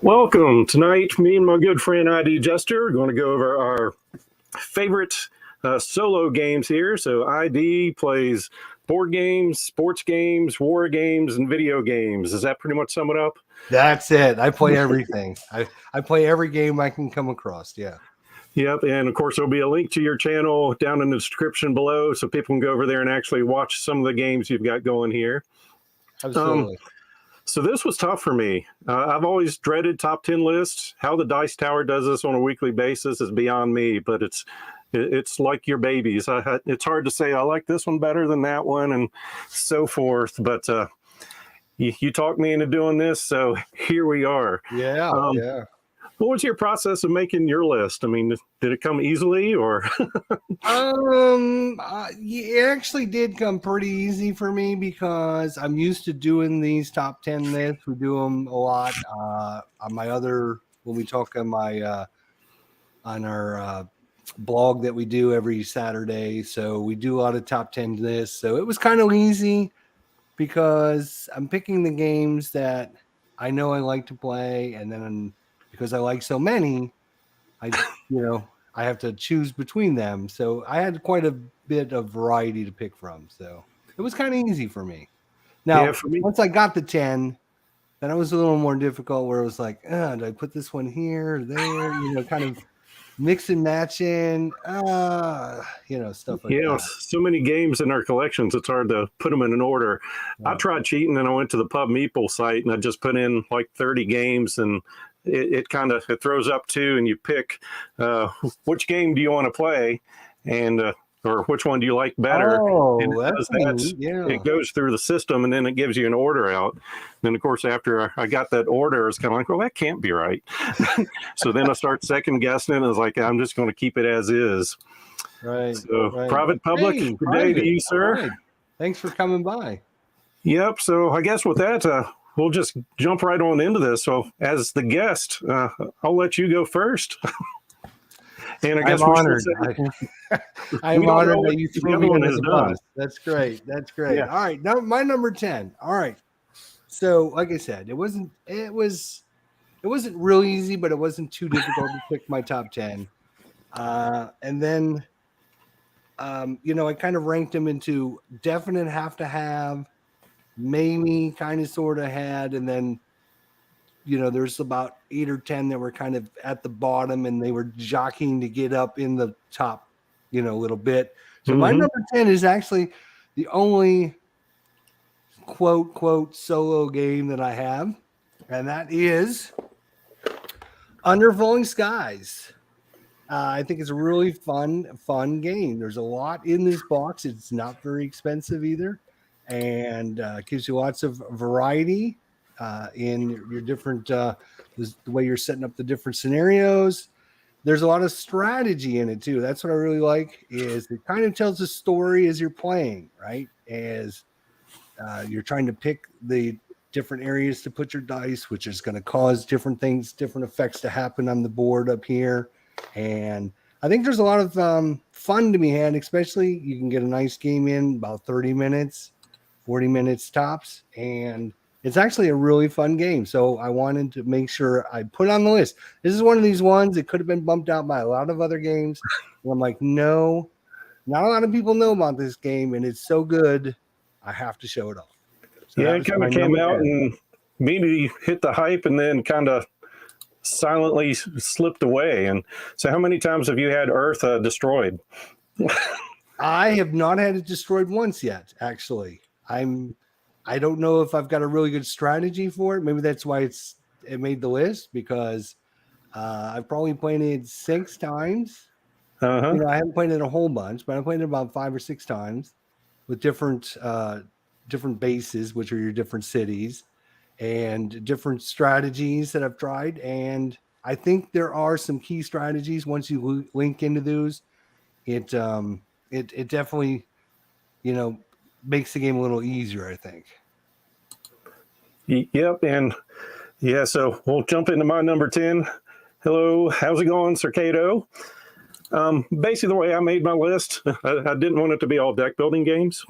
Welcome. Tonight, me and my good friend IDJester are going to go over our favorite solo games here. So ID plays board games, sports games, war games, and video games. Does that pretty much sum it up? That's it. I play everything. I play every game I can come across. Yeah. Yep. And of course, there'll be a link to your channel down in the description below so people can go over there and actually watch some of the games you've got going here. Absolutely. So this was tough for me. I've always dreaded top 10 lists. How the Dice Tower does this on a weekly basis is beyond me, but it's like your babies. It's hard to say I like this one better than that one and so forth, but you talked me into doing this, so here we are. Yeah, yeah. What was your process of making your list? I mean, did it come easily or? It actually did come pretty easy for me because I'm used to doing these top 10 lists. We do them a lot on my other, when we talk on my, on our blog that we do every Saturday. So we do a lot of top 10 lists. So it was kind of easy because I'm picking the games that I know I like to play, and then because I like so many, I have to choose between them. So I had quite a bit of variety to pick from. So it was kind of easy for me. Now, yeah, for me, once I got the 10, then it was a little more difficult where it was like, did I put this one here, there, kind of mix and match in, stuff like that. So many games in our collections, it's hard to put them in an order. Yeah. I tried cheating and I went to the Pub Meeple site and I just put in like 30 games and it kind of throws up two and you pick which game do you want to play and or which one do you like better. Oh, and it goes through the system and then it gives you an order out. And then of course after I got that order, it's kind of like, well, that can't be right. So then I start second guessing it and I was like, I'm just going to keep it as is. Right. So right. Private Public, good day to you, sir. Right. Thanks for coming by. Yep. So I guess with that, we'll just jump right on into this. So as the guest, I'll let you go first. And I guess I'm honored. I'm honored that you threw me under the bus. That's great. That's great. Yeah. All right. Now my number 10. All right. So like I said, it wasn't real easy, but it wasn't too difficult to pick my top 10. And then, I kind of ranked them into definite have to have, maybe kind of sort of had, and then there's about 8 or 10 that were kind of at the bottom and they were jockeying to get up in the top little bit. So my number 10 is actually the only quote solo game that I have, and that is Under Falling Skies. I think it's a really fun game. There's a lot in this box. It's not very expensive either, and gives you lots of variety in your different the way you're setting up the different scenarios. There's a lot of strategy in it too. That's what I really like, is it kind of tells a story as you're playing, right? As you're trying to pick the different areas to put your dice, which is going to cause different things, different effects to happen on the board up here. And I think there's a lot of fun to be had, especially you can get a nice game in about 30 minutes, 40 minutes tops. And it's actually a really fun game. So I wanted to make sure I put it on the list. This is one of these ones that could have been bumped out by a lot of other games. And I'm like, no, not a lot of people know about this game. And it's so good, I have to show it off. So yeah, it kind of came out and maybe hit the hype and then kind of silently slipped away. And so how many times have you had Earth destroyed? I have not had it destroyed once yet, actually. I don't know if I've got a really good strategy for it. Maybe that's why it made the list, because I've probably played it 6 times. I haven't played it a whole bunch, but I played it about 5 or 6 times with different bases, which are your different cities, and different strategies that I've tried. And I think there are some key strategies once you link into those. It definitely, makes the game a little easier, I think. Yep. And yeah, so we'll jump into my number 10. Hello, how's it going, Circado? Basically the way I made my list, I didn't want it to be all deck building games.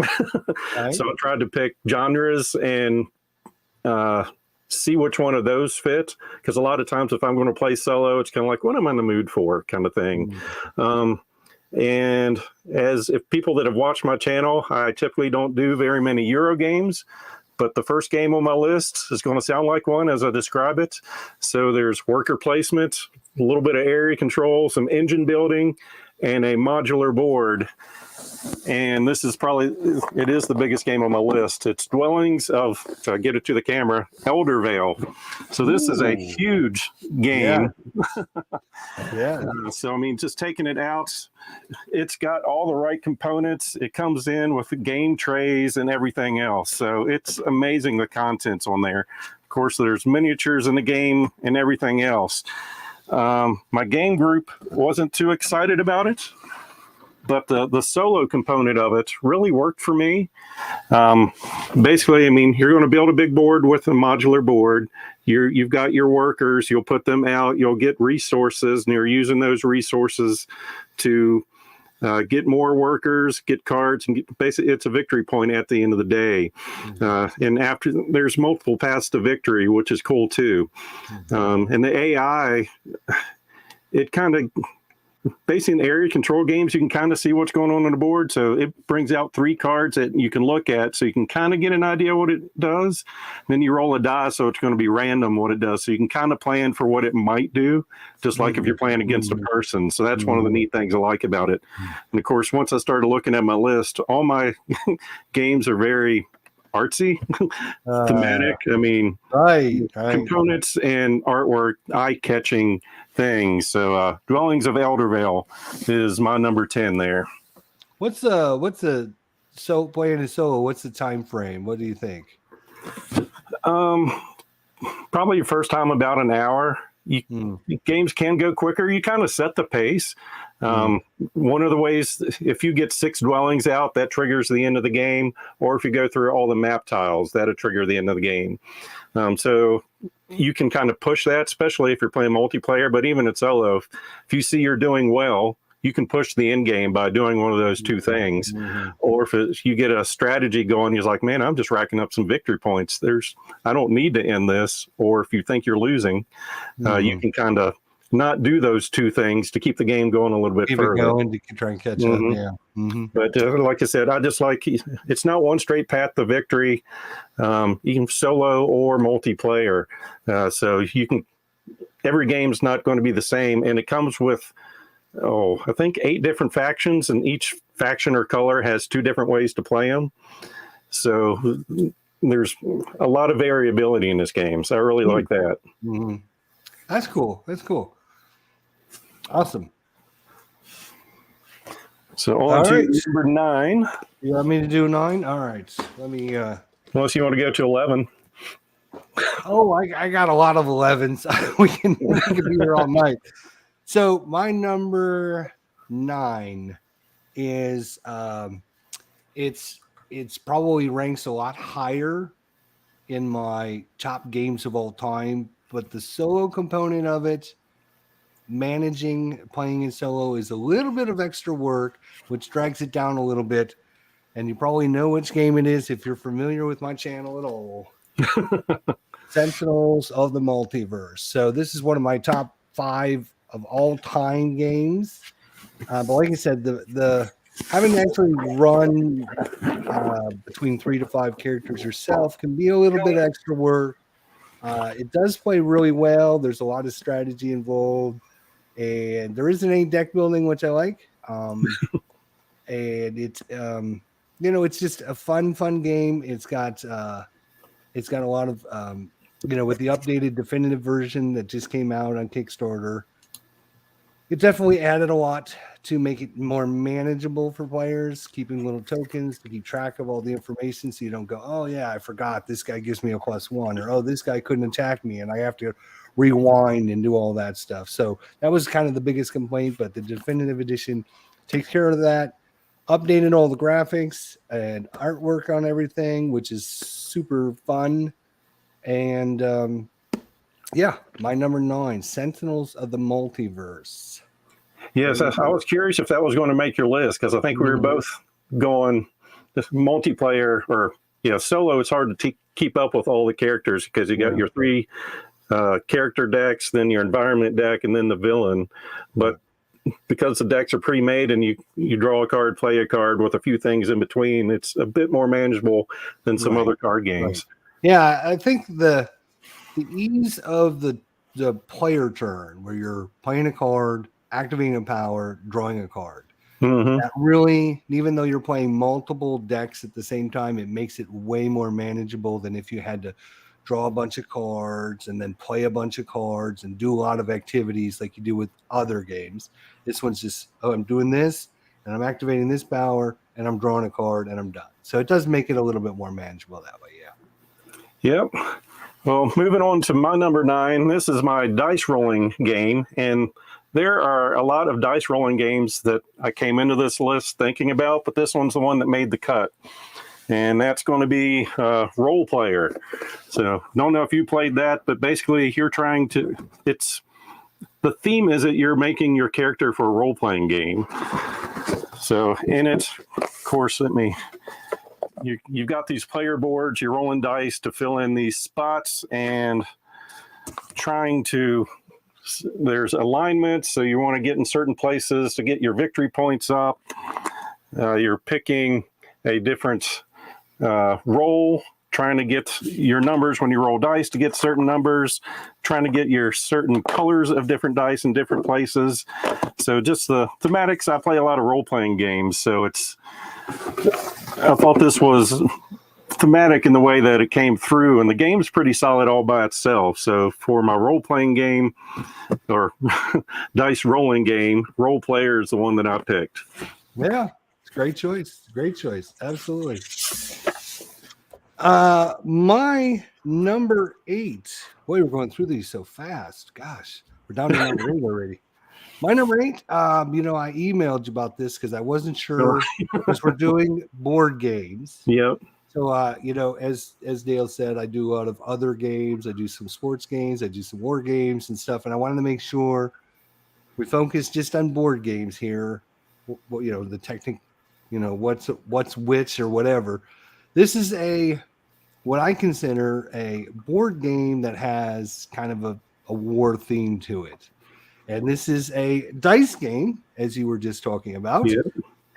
Right. So I tried to pick genres and see which one of those fit. Because a lot of times if I'm going to play solo, it's kind of like, what am I in the mood for kind of thing. And as if people that have watched my channel, I typically don't do very many Euro games. But the first game on my list is going to sound like one as I describe it. So there's worker placement, a little bit of area control, some engine building, and a modular board. And this is it is the biggest game on my list. It's Dwellings of, to get it to the camera, Eldervale. So this is a huge game. Yeah. So, I mean, just taking it out, it's got all the right components. It comes in with game trays and everything else. So it's amazing the contents on there. Of course, there's miniatures in the game and everything else. My game group wasn't too excited about it, but the solo component of it really worked for me. Basically, I mean, you're going to build a big board with a modular board. You've got your workers. You'll put them out. You'll get resources, and you're using those resources to get more workers, get cards, and basically it's a victory point at the end of the day. And after, there's multiple paths to victory, which is cool too. And the AI, it kind of, basically in area control games, you can kind of see what's going on the board. So it brings out 3 cards that you can look at, so you can kind of get an idea what it does. Then you roll a die, so it's going to be random what it does. So you can kind of plan for what it might do, just like if you're playing against a person. So that's one of the neat things I like about it. And of course, once I started looking at my list, all my games are very artsy, thematic. I mean, components and artwork, eye-catching things. So Dwellings of Eldervale is my number 10 there. What's playing a solo? What's the time frame? What do you think? Probably your first time about an hour. Games can go quicker. You kind of set the pace. One of the ways, if you get 6 dwellings out, that triggers the end of the game. Or if you go through all the map tiles, that'll trigger the end of the game. So you can kind of push that, especially if you're playing multiplayer. But even at solo, if you see you're doing well, you can push the end game by doing one of those 2 things. Or if you get a strategy going, you're like, man, I'm just racking up some victory points. I don't need to end this. Or if you think you're losing, you can kind of not do those 2 things to keep the game going a little bit further. Keep it going to try and catch up. Yeah. But like I said, I just like, it's not one straight path to victory. You can solo or multiplayer. So you can, every game's not going to be the same. And it comes with, I think 8 different factions, and each faction or color has 2 different ways to play them. So there's a lot of variability in this game. So I really like that. That's cool. Awesome. So on to number 9. You want me to do 9? All right. Let me. Unless you want to go to 11. Oh, I got a lot of 11s. we can be here all night. So my number 9 is it's probably ranks a lot higher in my top games of all time, but the solo component of it, playing in solo, is a little bit of extra work, which drags it down a little bit. And you probably know which game it is if you're familiar with my channel at all. Sentinels of the Multiverse. So this is one of my top 5 of all time games. But like I said, the having to actually run between 3 to 5 characters yourself can be a little bit extra work. It does play really well. There's a lot of strategy involved, and there isn't any deck building, which I like. And it's it's just a fun game. It's got a lot of with the updated definitive version that just came out on Kickstarter. It definitely added a lot to make it more manageable for players, keeping little tokens to keep track of all the information so you don't go, oh, yeah, I forgot this guy gives me a +1, or, oh, this guy couldn't attack me, and I have to rewind and do all that stuff. So that was kind of the biggest complaint, but the definitive edition takes care of that, updated all the graphics and artwork on everything, which is super fun. And my number 9, Sentinels of the Multiverse. Yes, I was curious if that was going to make your list, because I think we were both going this multiplayer, or yeah, solo it's hard to keep up with all the characters because you got your 3 character decks, then your environment deck, and then the villain. But because the decks are pre-made and you draw a card, play a card with a few things in between, it's a bit more manageable than some other card games. Yeah, I think the ease of the player turn, where you're playing a card, activating a power, drawing a card. That really, even though you're playing multiple decks at the same time, it makes it way more manageable than if you had to draw a bunch of cards and then play a bunch of cards and do a lot of activities like you do with other games. This one's just, oh, I'm doing this and I'm activating this power and I'm drawing a card and I'm done. So it does make it a little bit more manageable that way. Yeah. Yep. Well, moving on to my number 9, this is my dice rolling game. And there are a lot of dice rolling games that I came into this list thinking about, but this one's the one that made the cut. And that's going to be Role Player. So, don't know if you played that, but basically you're trying to, the theme is that you're making your character for a role-playing game. So, in it, of course, you've got these player boards, you're rolling dice to fill in these spots and there's alignments, so you want to get in certain places to get your victory points up. You're picking a different roll, trying to get your numbers when you roll dice to get certain numbers, trying to get your certain colors of different dice in different places. So just the thematics, I play a lot of role-playing games, so I thought this was thematic in the way that it came through, and the game's pretty solid all by itself. So for my role-playing game or dice rolling game, Role Player is the one that I picked. Yeah, it's a great choice. Great choice. Absolutely. My number 8. Boy, we're going through these so fast. Gosh, we're down to number 8 already. My number 8, I emailed you about this because I wasn't sure because we're doing board games. Yep. So, as Dale said, I do a lot of other games. I do some sports games. I do some war games and stuff. And I wanted to make sure we focus just on board games here. The technique, what's which or whatever. This is what I consider a board game that has kind of a war theme to it. And this is a dice game, as you were just talking about. Yep.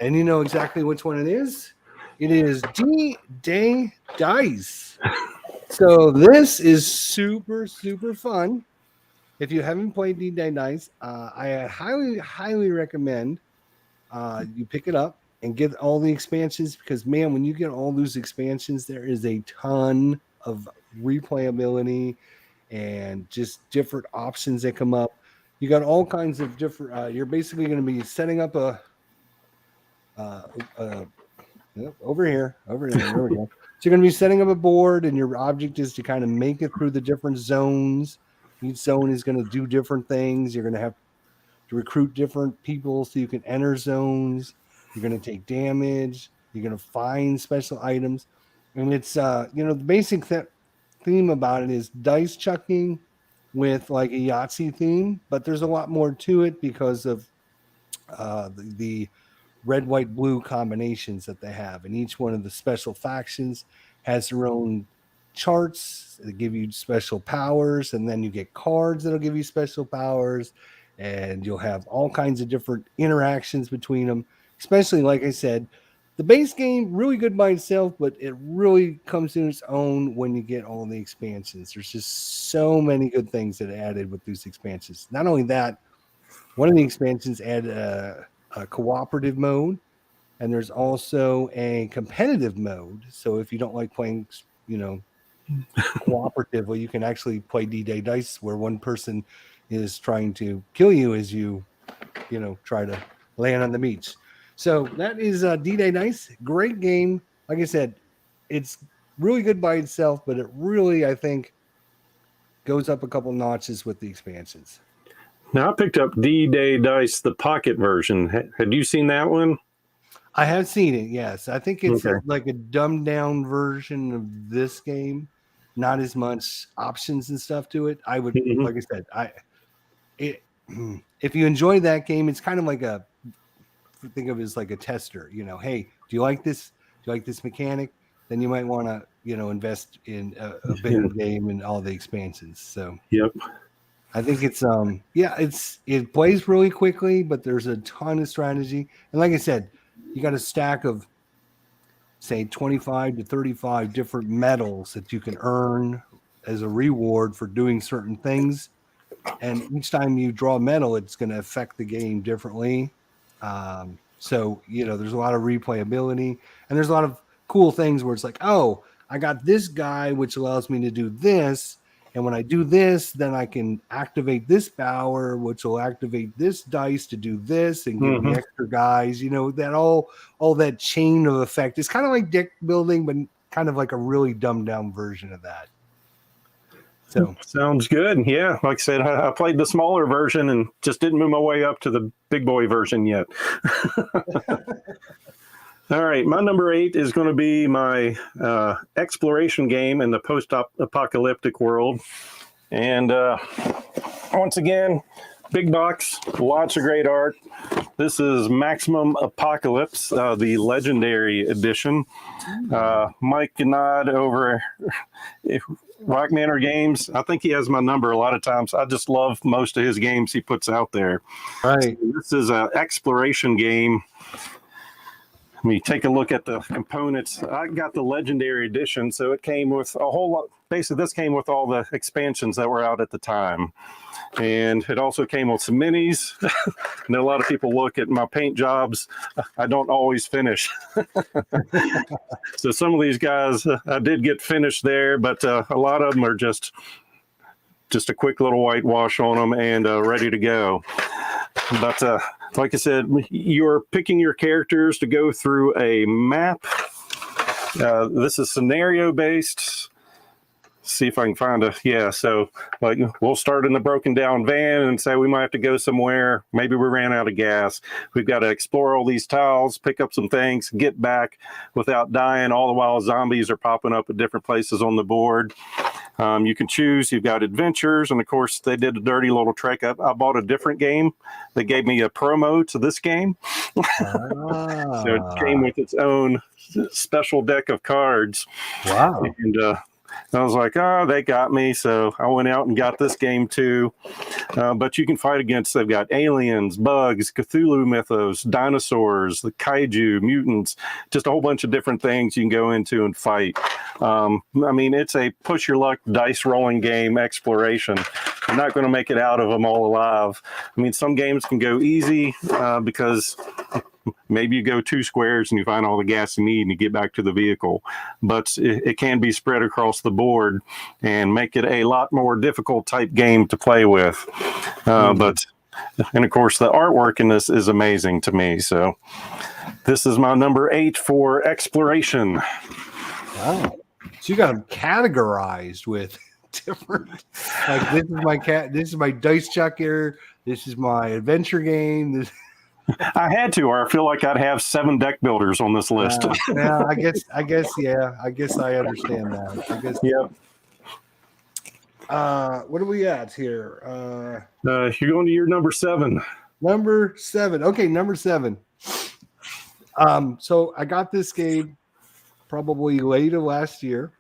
And you know exactly which one it is. It is D-Day Dice. So this is super, super fun. If you haven't played D-Day Dice, I highly, highly recommend you pick it up and get all the expansions because, man, when you get all those expansions, there is a ton of replayability and just different options that come up. You got all kinds of different. You're basically going to be setting up over here. There we go. So you're going to be setting up a board, and your object is to kind of make it through the different zones. Each zone is going to do different things. You're going to have to recruit different people so you can enter zones. You're going to take damage. You're going to find special items, and it's the basic theme about it is dice chucking with like a Yahtzee theme, but there's a lot more to it because of the red, white, blue combinations that they have. And each one of the special factions has their own charts that give you special powers. And then you get cards that'll give you special powers. And you'll have all kinds of different interactions between them. Especially, like I said, the base game, really good by itself, but it really comes in its own when you get all the expansions. There's just so many good things that are added with these expansions. Not only that, one of the expansions added a cooperative mode, and there's also a competitive mode. So if you don't like playing, cooperatively, you can actually play D-Day Dice, where one person is trying to kill you as you try to land on the beach. So that is D-Day Dice. Great game. Like I said, it's really good by itself, but it really, I think, goes up a couple notches with the expansions. Now, I picked up D-Day Dice, the pocket version. Had you seen that one? I have seen it, yes. I think it's like a dumbed down version of this game. Not as much options and stuff to it. I would, like I said, if you enjoy that game, it's kind of like think of it as like a tester. Hey, do you like this? Do you like this mechanic? then you might want to, invest in a bigger game and all the expansions. So Yep. I think it's it plays really quickly, but there's a ton of strategy. And like I said, you got a stack of say 25 to 35 different medals that you can earn as a reward for doing certain things. And each time you draw a medal, it's going to affect the game differently. So, there's a lot of replayability, and there's a lot of cool things where it's like, oh, I got this guy, which allows me to do this. And when I do this, then I can activate this power, which will activate this dice to do this and give me extra guys. That all that chain of effect is kind of like deck building, but kind of like a really dumbed down version of that. So sounds good. Yeah, like I said, I played the smaller version and just didn't move my way up to the big boy version yet. All right, my number 8 is going to be my exploration game in the post-apocalyptic world. And once again, big box, lots of great art. This is Maximum Apocalypse, the Legendary Edition. Mike Gnod over Rock Manor Games. I think he has my number a lot of times. I just love most of his games he puts out there. Right. So this is an exploration game. Let me take a look at the components. I got the Legendary Edition, so it came with a whole lot. Basically, this came with all the expansions that were out at the time. And it also came with some minis. I know a lot of people look at my paint jobs. I don't always finish. So some of these guys, I did get finished there, but a lot of them are just a quick little whitewash on them and ready to go. But like I said, you're picking your characters to go through a map. This is scenario based. See if I can find so like we'll start in the broken down van and say we might have to go somewhere. Maybe we ran out of gas. We've got to explore all these tiles, pick up some things, get back without dying, all the while zombies are popping up at different places on the board. You can choose. You've got adventures, and of course they did a dirty little trick. I bought a different game. They gave me a promo to this game. So it came with its own special deck of cards. Wow. And I was like, oh, they got me. So I went out and got this game too. But you can fight against, they've got aliens, bugs, Cthulhu mythos, dinosaurs, the kaiju, mutants, just a whole bunch of different things you can go into and fight. I mean, it's a push your luck dice rolling game exploration. You're not going to make it out of them all alive. I mean, some games can go easy because maybe you go 2 squares and you find all the gas you need and you get back to the vehicle. But it can be spread across the board and make it a lot more difficult type game to play with. And of course, the artwork in this is amazing to me. So this is my number 8 for exploration. Wow. So you got them categorized with different, like this is my dice chucker. This is my adventure game. I had to, or I feel like I'd have 7 deck builders on this list. Yeah, I guess I understand that. I guess. Yep. What are we at here? You're going to your number 7. Number 7. Okay, number 7. So I got this game probably late of last year.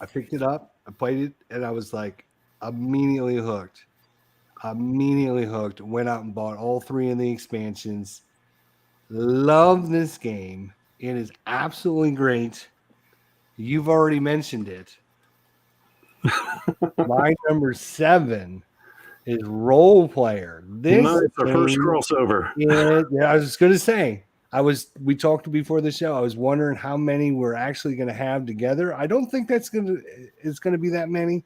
I picked it up, I played it, and I was like immediately hooked. Went out and bought all 3 of the expansions. Love this game. It is absolutely great. You've already mentioned it. My number 7 is Role Player. This is our first crossover. Yeah, I was going to say. We talked before the show. I was wondering how many we're actually going to have together. I don't think it's going to be that many.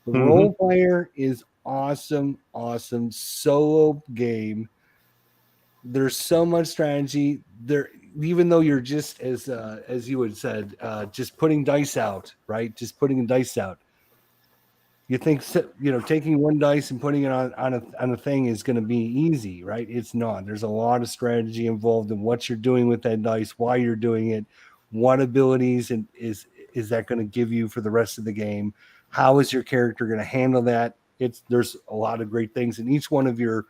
The Role Player is awesome solo game. There's so much strategy there, even though you're just as you would said, just putting dice out, right? Just putting dice out. You think, taking one dice and putting it on a thing is going to be easy, right? It's not. There's a lot of strategy involved in what you're doing with that dice, why you're doing it, what abilities and is that going to give you for the rest of the game? How is your character going to handle that? There's a lot of great things in each one of your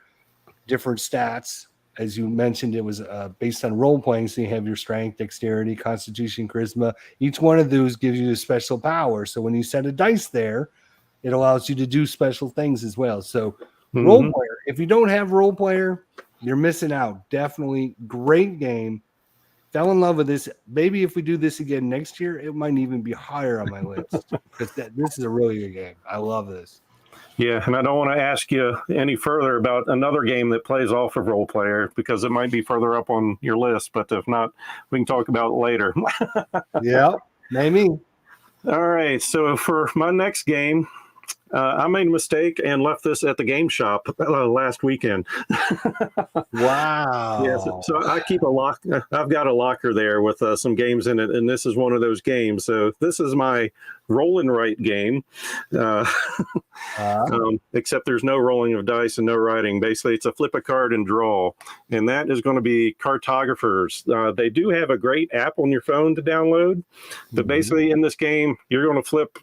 different stats. as you mentioned, it was based on role playing. So you have your strength, dexterity, constitution, charisma. Each one of those gives you a special power. So when you set a dice there, it allows you to do special things as well. So role player, if you don't have role player, you're missing out. Definitely great game. Fell in love with this. Maybe if we do this again next year, it might even be higher on my list because this is a really good game. I love this. Yeah, and I don't want to ask you any further about another game that plays off of role player because it might be further up on your list, but if not, we can talk about it later. Yeah, maybe. All right, so for my next game, I made a mistake and left this at the game shop last weekend. Wow. Yes, so I keep a lock. I've got a locker there with some games in it, and this is one of those games. So this is my roll and write game, except there's no rolling of dice and no writing. Basically, it's a flip a card and draw, and that is going to be Cartographers. They do have a great app on your phone to download, but basically in this game, you're going to flip.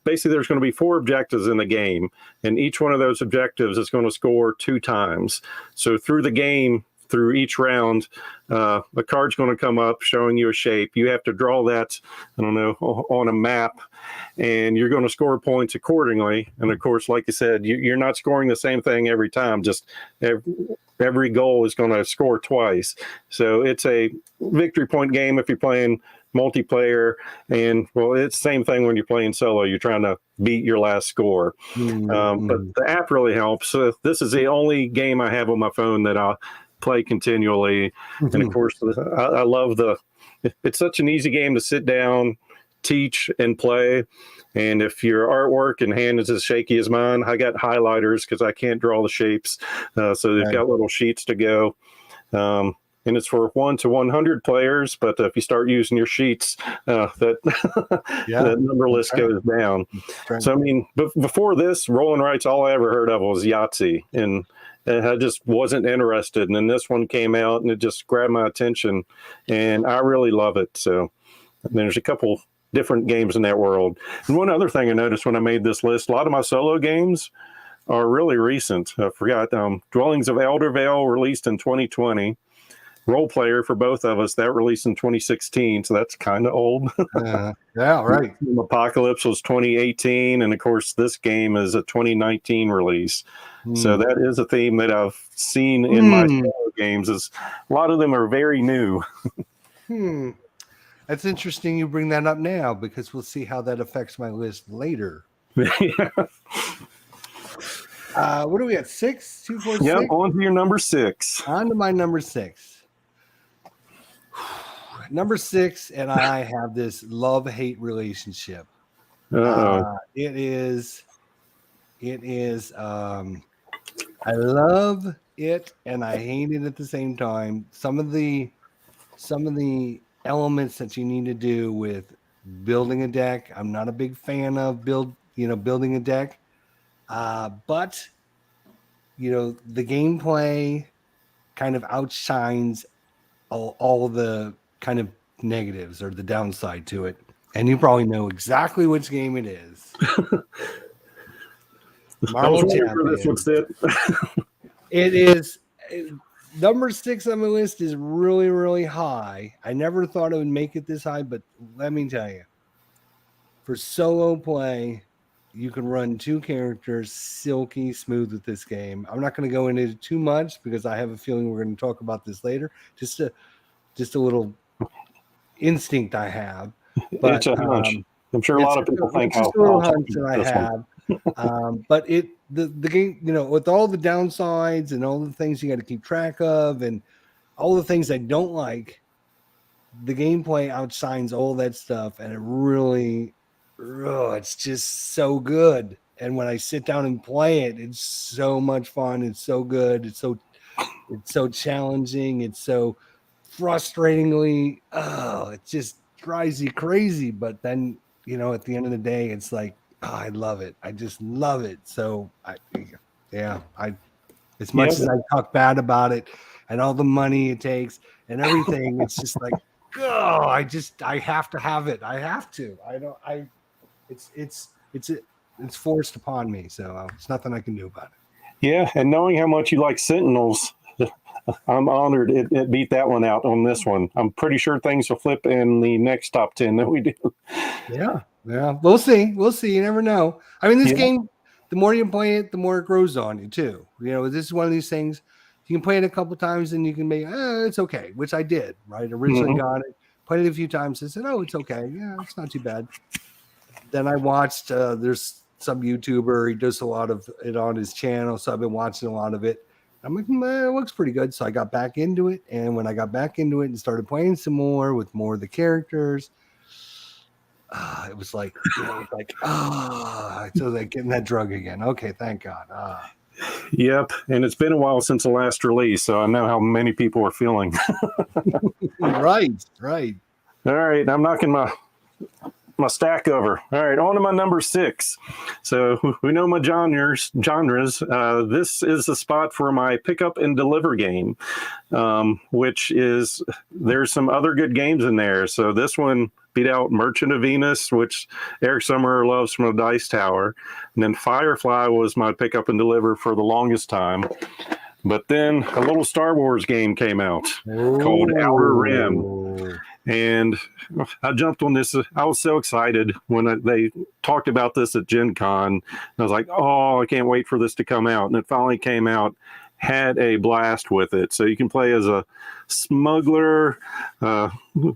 Basically, there's going to be 4 objectives in the game, and each one of those objectives is going to score 2 times. So through the game, through each round, a card's going to come up showing you a shape. You have to draw that, I don't know, on a map, and you're going to score points accordingly. And of course, like you said, you're not scoring the same thing every time. Just every goal is going to score twice. So it's a victory point game if you're playing multiplayer, and well, it's the same thing when you're playing solo. You're trying to beat your last score. But the app really helps. This is the only game I have on my phone that I'll play continually. And of course, I love it's such an easy game to sit down, teach, and play. And if your artwork and hand is as shaky as mine, I got highlighters because I can't draw the shapes. So they've got little sheets to go. And it's for 1 to 100 players. But if you start using your sheets, that number list goes down. So, I mean, before this, roll and writes, all I ever heard of was Yahtzee. And I just wasn't interested. And then this one came out and it just grabbed my attention. And I really love it. So there's a couple different games in that world. And one other thing I noticed when I made this list, a lot of my solo games are really recent. I forgot. Dwellings of Eldervale released in 2020. Role Player for both of us, that released in 2016, so that's kind of old. Yeah, right. Apocalypse was 2018, and of course this game is a 2019 release. So that is a theme that I've seen in my solo games. Is a lot of them are very new. That's interesting you bring that up now because we'll see how that affects my list later. What do we at? 6? 2, 4, 6? Yep, on to your number 6. On to my number 6. Number 6, and I have this love-hate relationship. It is. I love it and I hate it at the same time. Some of the elements that you need to do with building a deck, I'm not a big fan of building a deck. But the gameplay kind of outshines all the kind of negatives or the downside to it. And you probably know exactly which game it is. Marvel Champions. It is number 6 on my list is really, really high. I never thought it would make it this high, but let me tell you, for solo play, you can run 2 characters silky smooth with this game. I'm not going to go into it too much because I have a feeling we're going to talk about this later. Just a little instinct I have. But, it's a hunch. I'm sure a lot of people think how. Just a little hunch that I have. But the game, with all the downsides and all the things you got to keep track of and all the things I don't like, the gameplay outshines all that stuff, and it really. It's just so good. And when I sit down and play it, it's so much fun. It's so good. It's so challenging. It's so frustratingly, it just drives you crazy. But then, at the end of the day, it's like, I love it. I just love it. So as much as I talk bad about it and all the money it takes and everything, it's just like, I have to have it. I have to. It's forced upon me, so it's nothing I can do about it. Yeah, and knowing how much you like Sentinels, I'm honored it beat that one out on this one. I'm pretty sure things will flip in the next top 10 that we do. Yeah. We'll see. We'll see. You never know. I mean, this Yeah. game, the more you play it, the more it grows on you too. You know, this is one of these things you can play it a couple times and you can make it's okay, which I did. Right, originally got it, played it a few times, and said, "Oh, it's okay. Yeah, it's not too bad." Then I watched. There's some YouTuber. He does a lot of it on his channel, so I've been watching a lot of it. I'm like, it looks pretty good. So I got back into it, and when I got back into it and started playing some more with more of the characters, it was like, so like getting that drug again. Okay, thank God. Yep, and it's been a while since the last release, so I know how many people are feeling. Right. All right, I'm knocking my stack over. All right, on to my number 6. So we know my genres. This is the spot for my pick up and deliver game, which is, there's some other good games in there. So this one beat out Merchant of Venus, which Eric Summerer loves from the Dice Tower. And then Firefly was my pick up and deliver for the longest time. But then a little Star Wars game came out called Outer Rim. And I jumped on this. I was so excited when they talked about this at Gen Con. I was like, oh, I can't wait for this to come out. And it finally came out. Had a blast with it. So you can play as a smuggler,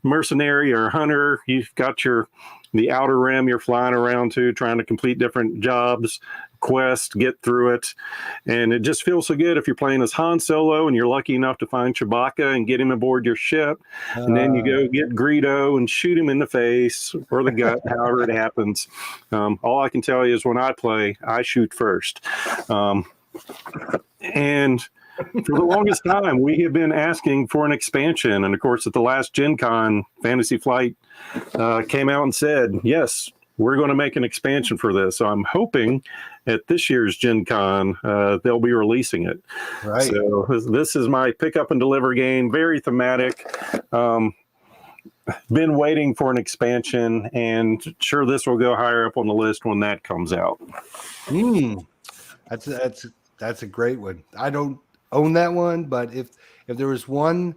mercenary, or hunter. You've got the Outer Rim you're flying around to, trying to complete different jobs, quest, get through it. And it just feels so good if you're playing as Han Solo and you're lucky enough to find Chewbacca and get him aboard your ship. And then you go get Greedo and shoot him in the face or the gut, however it happens. All I can tell you is when I play, I shoot first. And for the longest time, we have been asking for an expansion. And of course, at the last Gen Con, Fantasy Flight came out and said, yes, we're going to make an expansion for this. So I'm hoping at this year's Gen Con, they'll be releasing it. Right. So this is my pick up and deliver game, very thematic. Been waiting for an expansion, and sure, this will go higher up on the list when that comes out. That's a great one. I don't own that one, but if there was one,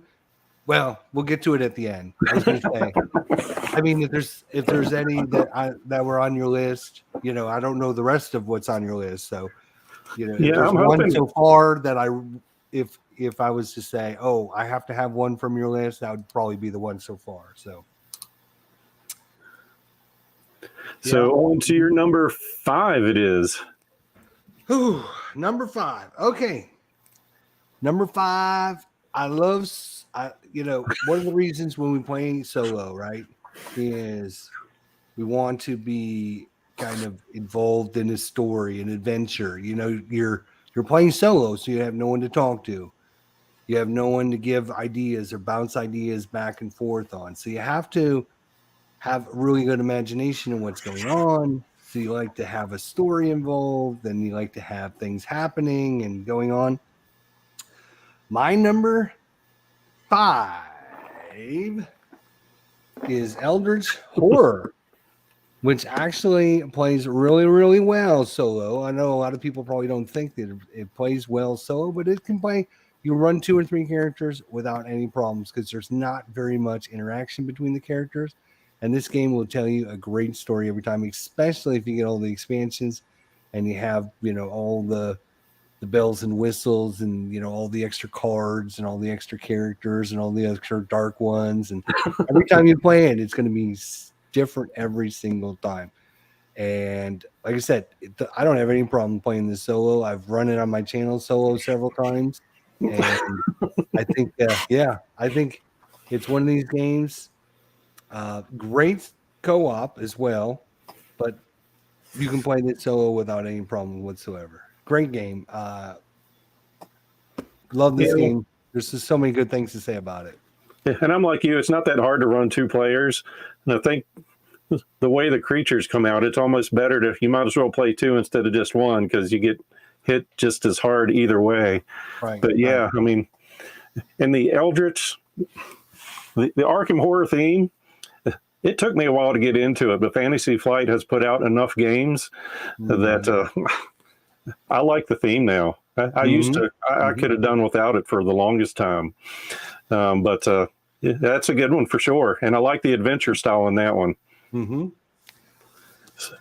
well, we'll get to it at the end. I was going to say, I mean, if there's any that were on your list, you know, I don't know the rest of what's on your list. So, you know, if there's one so far that if I was to say, oh, I have to have one from your list, that would probably be the one so far. So on to your number 5 it is. Ooh, number 5. Okay. Number 5. You know, one of the reasons when we play solo, right, is we want to be kind of involved in a story, an adventure. You know, you're playing solo, so you have no one to talk to. You have no one to give ideas or bounce ideas back and forth on. So you have to have a really good imagination of what's going on. So you like to have a story involved, and you like to have things happening and going on. My number 5 is Eldritch Horror, which actually plays really, really well solo. I know a lot of people probably don't think that it plays well solo, but it can play. You run 2 or 3 characters without any problems because there's not very much interaction between the characters. And this game will tell you a great story every time, especially if you get all the expansions and you have, you know, all the bells and whistles and, you know, all the extra cards and all the extra characters and all the extra dark ones. And every time you play it, it's going to be different every single time. And like I said, I don't have any problem playing this solo. I've run it on my channel solo several times. And I think, I think it's one of these games. Great co-op as well, but you can play this solo without any problem whatsoever. Great game. Love this game. There's just so many good things to say about it. And I'm like you, it's not that hard to run 2 players. And I think the way the creatures come out, it's almost better you might as well play 2 instead of just 1 because you get hit just as hard either way. Right. But yeah, I mean, in the Eldritch, the Arkham horror theme, it took me a while to get into it, but Fantasy Flight has put out enough games that I like the theme now. I used to. I could have done without it for the longest time, but yeah, that's a good one for sure. And I like the adventure style in that one. Mm-hmm.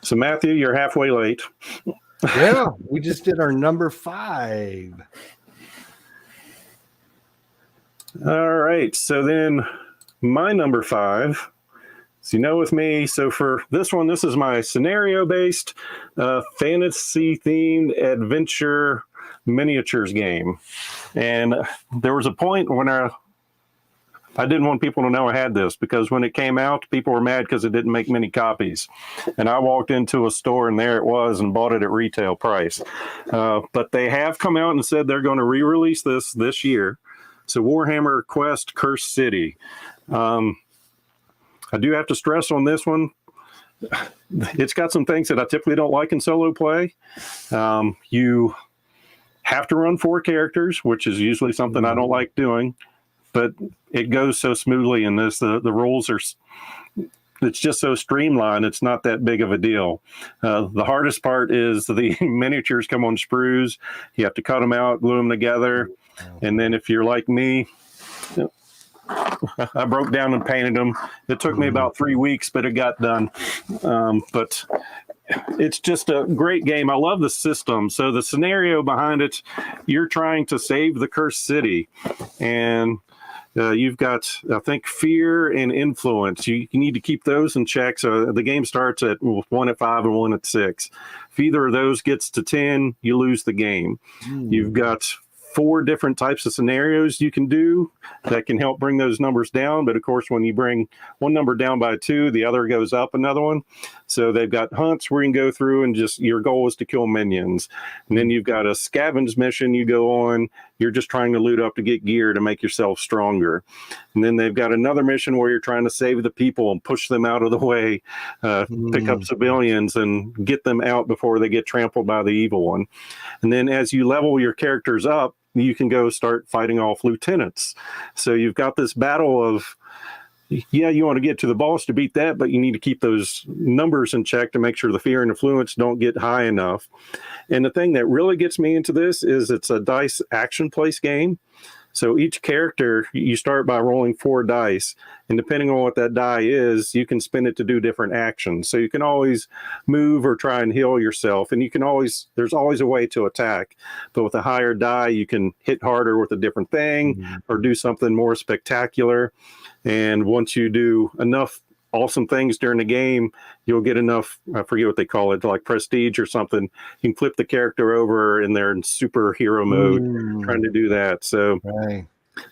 So Matthew, you're halfway late. Yeah, we just did our number 5. All right. So then my number 5. So with me. So for this one, this is my scenario-based fantasy-themed adventure miniatures game. And there was a point when I didn't want people to know I had this, because when it came out, people were mad because it didn't make many copies. And I walked into a store and there it was, and bought it at retail price. But they have come out and said they're going to re-release this year. So Warhammer Quest Cursed City. I do have to stress on this one, it's got some things that I typically don't like in solo play. You have to run 4 characters, which is usually something I don't like doing, but it goes so smoothly in this. The rules are, it's just so streamlined. It's not that big of a deal. The hardest part is the miniatures come on sprues. You have to cut them out, glue them together. And then if you're like me, I broke down and painted them. It took me about 3 weeks, but it got done. But it's just a great game. I love the system. So the scenario behind it, you're trying to save the cursed city. And you've got, I think, fear and influence. You need to keep those in check. So the game starts at 1 at 5 and 1 at 6. If either of those gets to 10, you lose the game. You've got 4 different types of scenarios you can do that can help bring those numbers down. But of course, when you bring one number down by 2, the other goes up another one. So they've got hunts where you can go through and just, your goal is to kill minions. And then you've got a scavenge mission you go on. You're just trying to loot up to get gear to make yourself stronger. And then they've got another mission where you're trying to save the people and push them out of the way, pick up civilians and get them out before they get trampled by the evil one. And then as you level your characters up, you can go start fighting off lieutenants. So you've got this battle of, yeah, you want to get to the boss to beat that, but you need to keep those numbers in check to make sure the fear and influence don't get high enough. And the thing that really gets me into this is it's a dice action place game. So each character, you start by rolling 4 dice, and depending on what that die is, you can spin it to do different actions. So you can always move or try and heal yourself, and you can always, there's always a way to attack. But with a higher die, you can hit harder with a different thing or do something more spectacular. And once you do enough awesome things during the game, you'll get enough, I forget what they call it, like prestige or something. You can flip the character over and they're in superhero mode trying to do that. So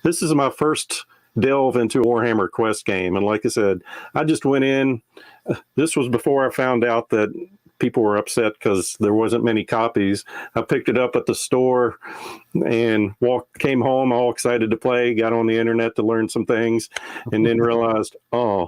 this is my first delve into a Warhammer Quest game. And like I said, I just went in. This was before I found out that people were upset because there wasn't many copies. I picked it up at the store and came home all excited to play, got on the internet to learn some things, and then realized, I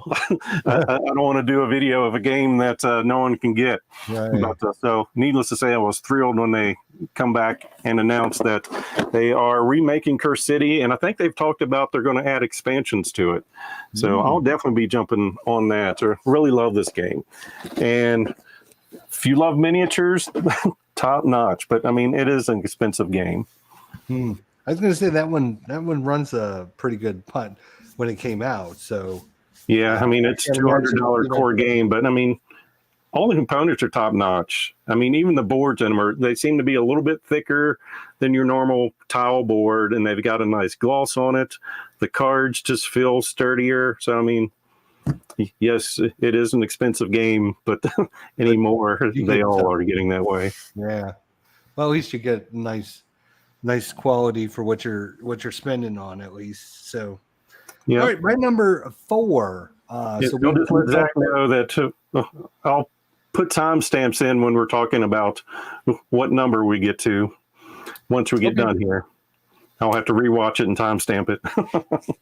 don't want to do a video of a game that no one can get. But, so needless to say, I was thrilled when they come back and announce that they are remaking Cursed City, and I think they've talked about they're going to add expansions to it. So I'll definitely be jumping on that. I really love this game. And if you love miniatures, top notch. But I mean, it is an expensive game. I was going to say that one runs a pretty good punt when it came out. So yeah, I mean, it's $200 core game, but I mean, all the components are top notch. I mean, even the boards in them they seem to be a little bit thicker than your normal tile board, and they've got a nice gloss on it. The cards just feel sturdier. So I mean, yes, it is an expensive game, but anymore they all are getting that way. Yeah. Well, at least you get nice quality for what you're spending on, at least. So yeah. All right, my number 4. So we'll just let Zach know that I'll put timestamps in when we're talking about what number we get to once we get done here. I'll have to rewatch it and timestamp it.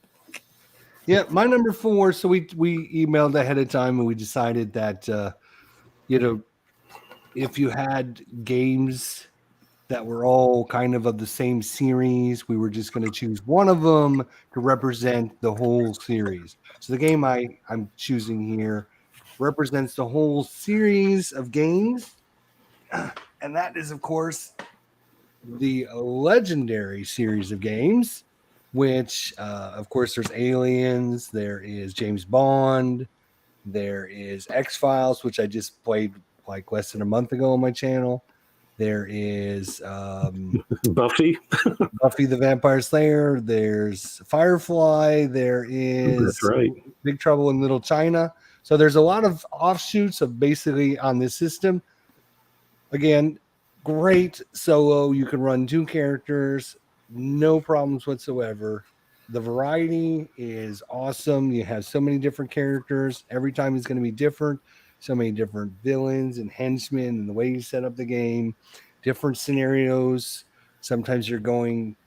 Yeah, my number 4. So we emailed ahead of time and we decided that if you had games that were all kind of the same series, we were just going to choose one of them to represent the whole series. So the game I'm choosing here represents the whole series of games, and that is, of course, the Legendary series of games, which, of course, there's Aliens, there is James Bond, there is X-Files, which I just played like less than a month ago on my channel. There is Buffy. Buffy the Vampire Slayer. There's Firefly. There That's is right. Big Trouble in Little China. So there's a lot of offshoots of basically on this system. Again, great solo. You can run 2 characters, no problems whatsoever. The variety is awesome. You have so many different characters. Every time is going to be different. So many different villains and henchmen, and the way you set up the game, different scenarios. Sometimes you're going,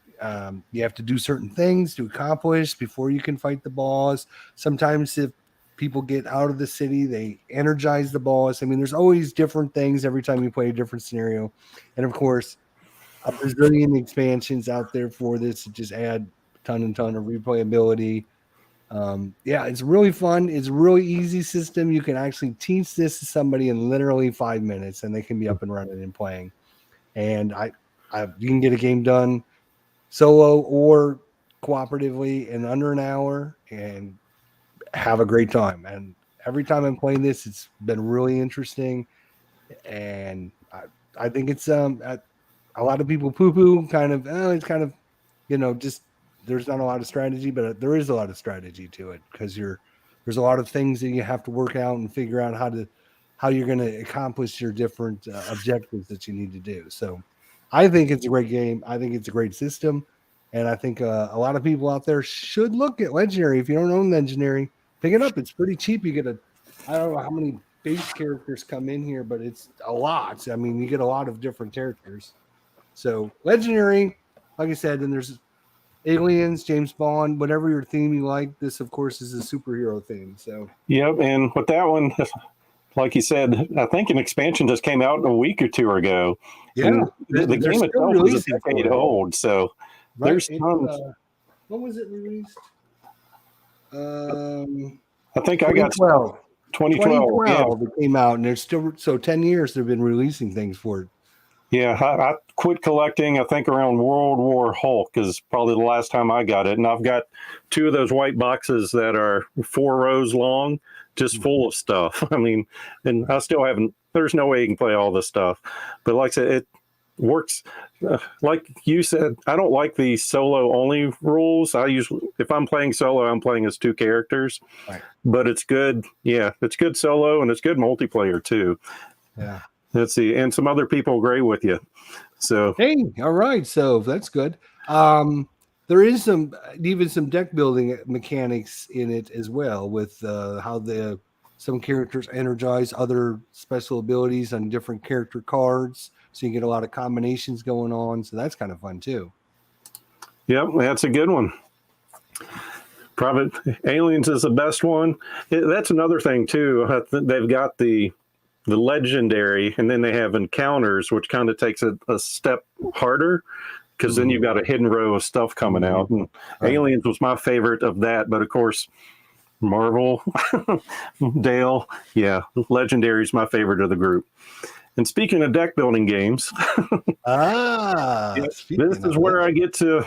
you have to do certain things to accomplish before you can fight the boss. Sometimes if people get out of the city, they energize the boss. I mean, there's always different things every time you play a different scenario. And of course, a bazillion expansions out there for this to just add a ton and ton of replayability. Yeah, it's really fun. It's a really easy system. You can actually teach this to somebody in literally 5 minutes and they can be up and running and playing. And you can get a game done solo or cooperatively in under an hour and have a great time. And every time I'm playing this, it's been really interesting. And I think it's a lot of people poo-poo kind of, it's kind of, just there's not a lot of strategy, but there is a lot of strategy to it because there's a lot of things that you have to work out and figure out how you're going to accomplish your different objectives that you need to do. So I think it's a great game. I think it's a great system. And I think a lot of people out there should look at Legendary. If you don't own Legendary, pick it up. It's pretty cheap. You get I don't know how many base characters come in here, but it's a lot. I mean, you get a lot of different characters. So Legendary, like I said, and there's Aliens, James Bond, whatever your theme you like. This, of course, is a superhero theme. So Yep, and with that one, like you said, I think an expansion just came out a week or 2 ago. yeah, And the game itself is a decade old, so right? there's tons. When was it released? I think I got 2012. 2012. Yeah, It came out, and there's still 10 years they've been releasing things for it. yeah. I quit collecting. I think around World War Hulk is probably the last time I got it, and I've got 2 of those white boxes that are 4 rows long, just full of stuff. I mean, and I still haven't. There's no way you can play all this stuff, but like I said, it works. Like you said, I don't like the solo only rules. I usually, if I'm playing solo, I'm playing as 2 characters. Right. But it's good. Yeah, it's good solo and it's good multiplayer too. Yeah. Let's see, and some other people agree with you. So hey, all right, so that's good. There is even some deck building mechanics in it as well, with how some characters energize other special abilities on different character cards, so you get a lot of combinations going on. So that's kind of fun too. Yep, that's a good one. Private Aliens is the best one. That's another thing too. They've got the Legendary, and then they have Encounters, which kind of takes a step harder, because then you've got a hidden row of stuff coming out. And Aliens was my favorite of that, but of course, Marvel, Dale, yeah, Legendary is my favorite of the group. And speaking of deck building games, this is where I get to,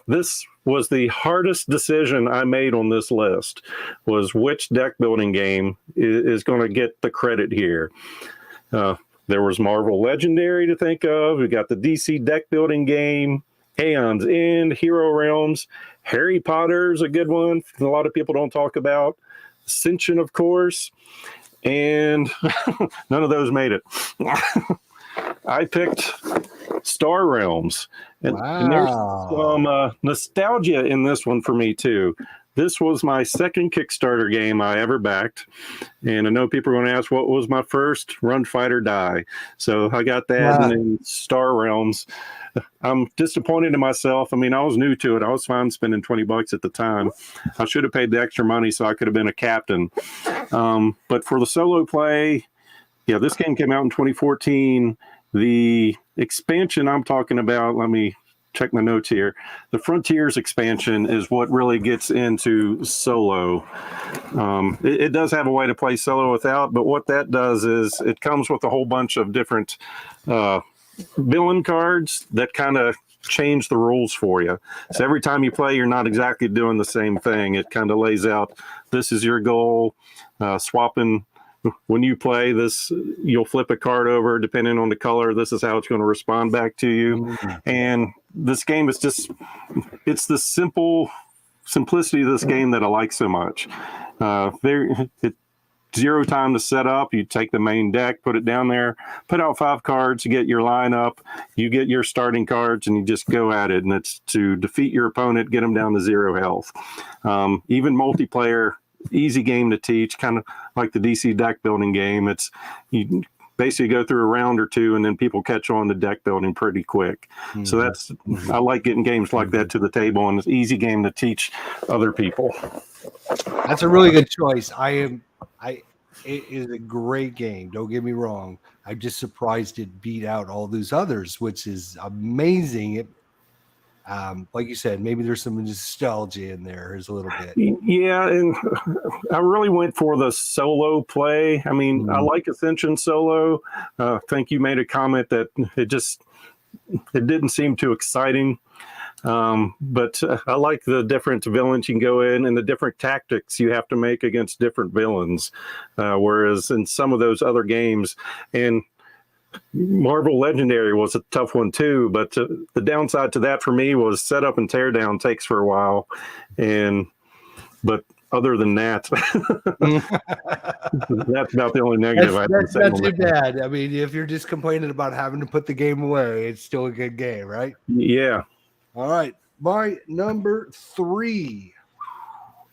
this was the hardest decision I made on this list, was which deck building game is going to get the credit here. There was Marvel Legendary to think of. We got the DC deck building game, Aeons End, Hero Realms, Harry Potter's a good one a lot of people don't talk about, Ascension, of course, and none of those made it. I picked Star Realms. And there's some nostalgia in this one for me, too. This was my second Kickstarter game I ever backed. And I know people are going to ask, what was my first? Run, Fight, or Die. So I got that, and then Star Realms. I'm disappointed in myself. I mean, I was new to it. I was fine spending $20 at the time. I should have paid the extra money so I could have been a captain. But for the solo play, this game came out in 2014. The expansion I'm talking about, let me check my notes here. The Frontiers expansion is what really gets into solo. It does have a way to play solo without, but what that does is it comes with a whole bunch of different villain cards that kind of change the rules for you. So every time you play, you're not exactly doing the same thing. It kind of lays out, this is your goal. Swapping, when you play this, you'll flip a card over depending on the color. This is how it's going to respond back to you. And this game is just, it's the simplicity of this game that I like so much. Zero time to set up. You take the main deck, put it down there, put out 5 cards, you get your lineup, you get your starting cards, and you just go at it. And it's to defeat your opponent, get them down to 0 health. Even multiplayer, easy game to teach, kind of like the DC deck building game. It's you basically go through a round or two, and then people catch on to deck building pretty quick. So that's I like getting games like that to the table, and it's an easy game to teach other people. That's a really good choice. It is a great game. Don't get me wrong. I'm just surprised it beat out all those others, which is amazing. It, like you said, maybe there's some nostalgia in there, is a little bit. Yeah, and I really went for the solo play. I mean, I like Ascension solo. I think you made a comment that it didn't seem too exciting. But I like the different villains you can go in and the different tactics you have to make against different villains. Whereas in some of those other games, and Marvel Legendary was a tough one too, but the downside to that for me was setup and teardown takes for a while. But other than that, that's about the only negative. That's not too bad. I mean, if you're just complaining about having to put the game away, it's still a good game, right? Yeah. All right, my number 3.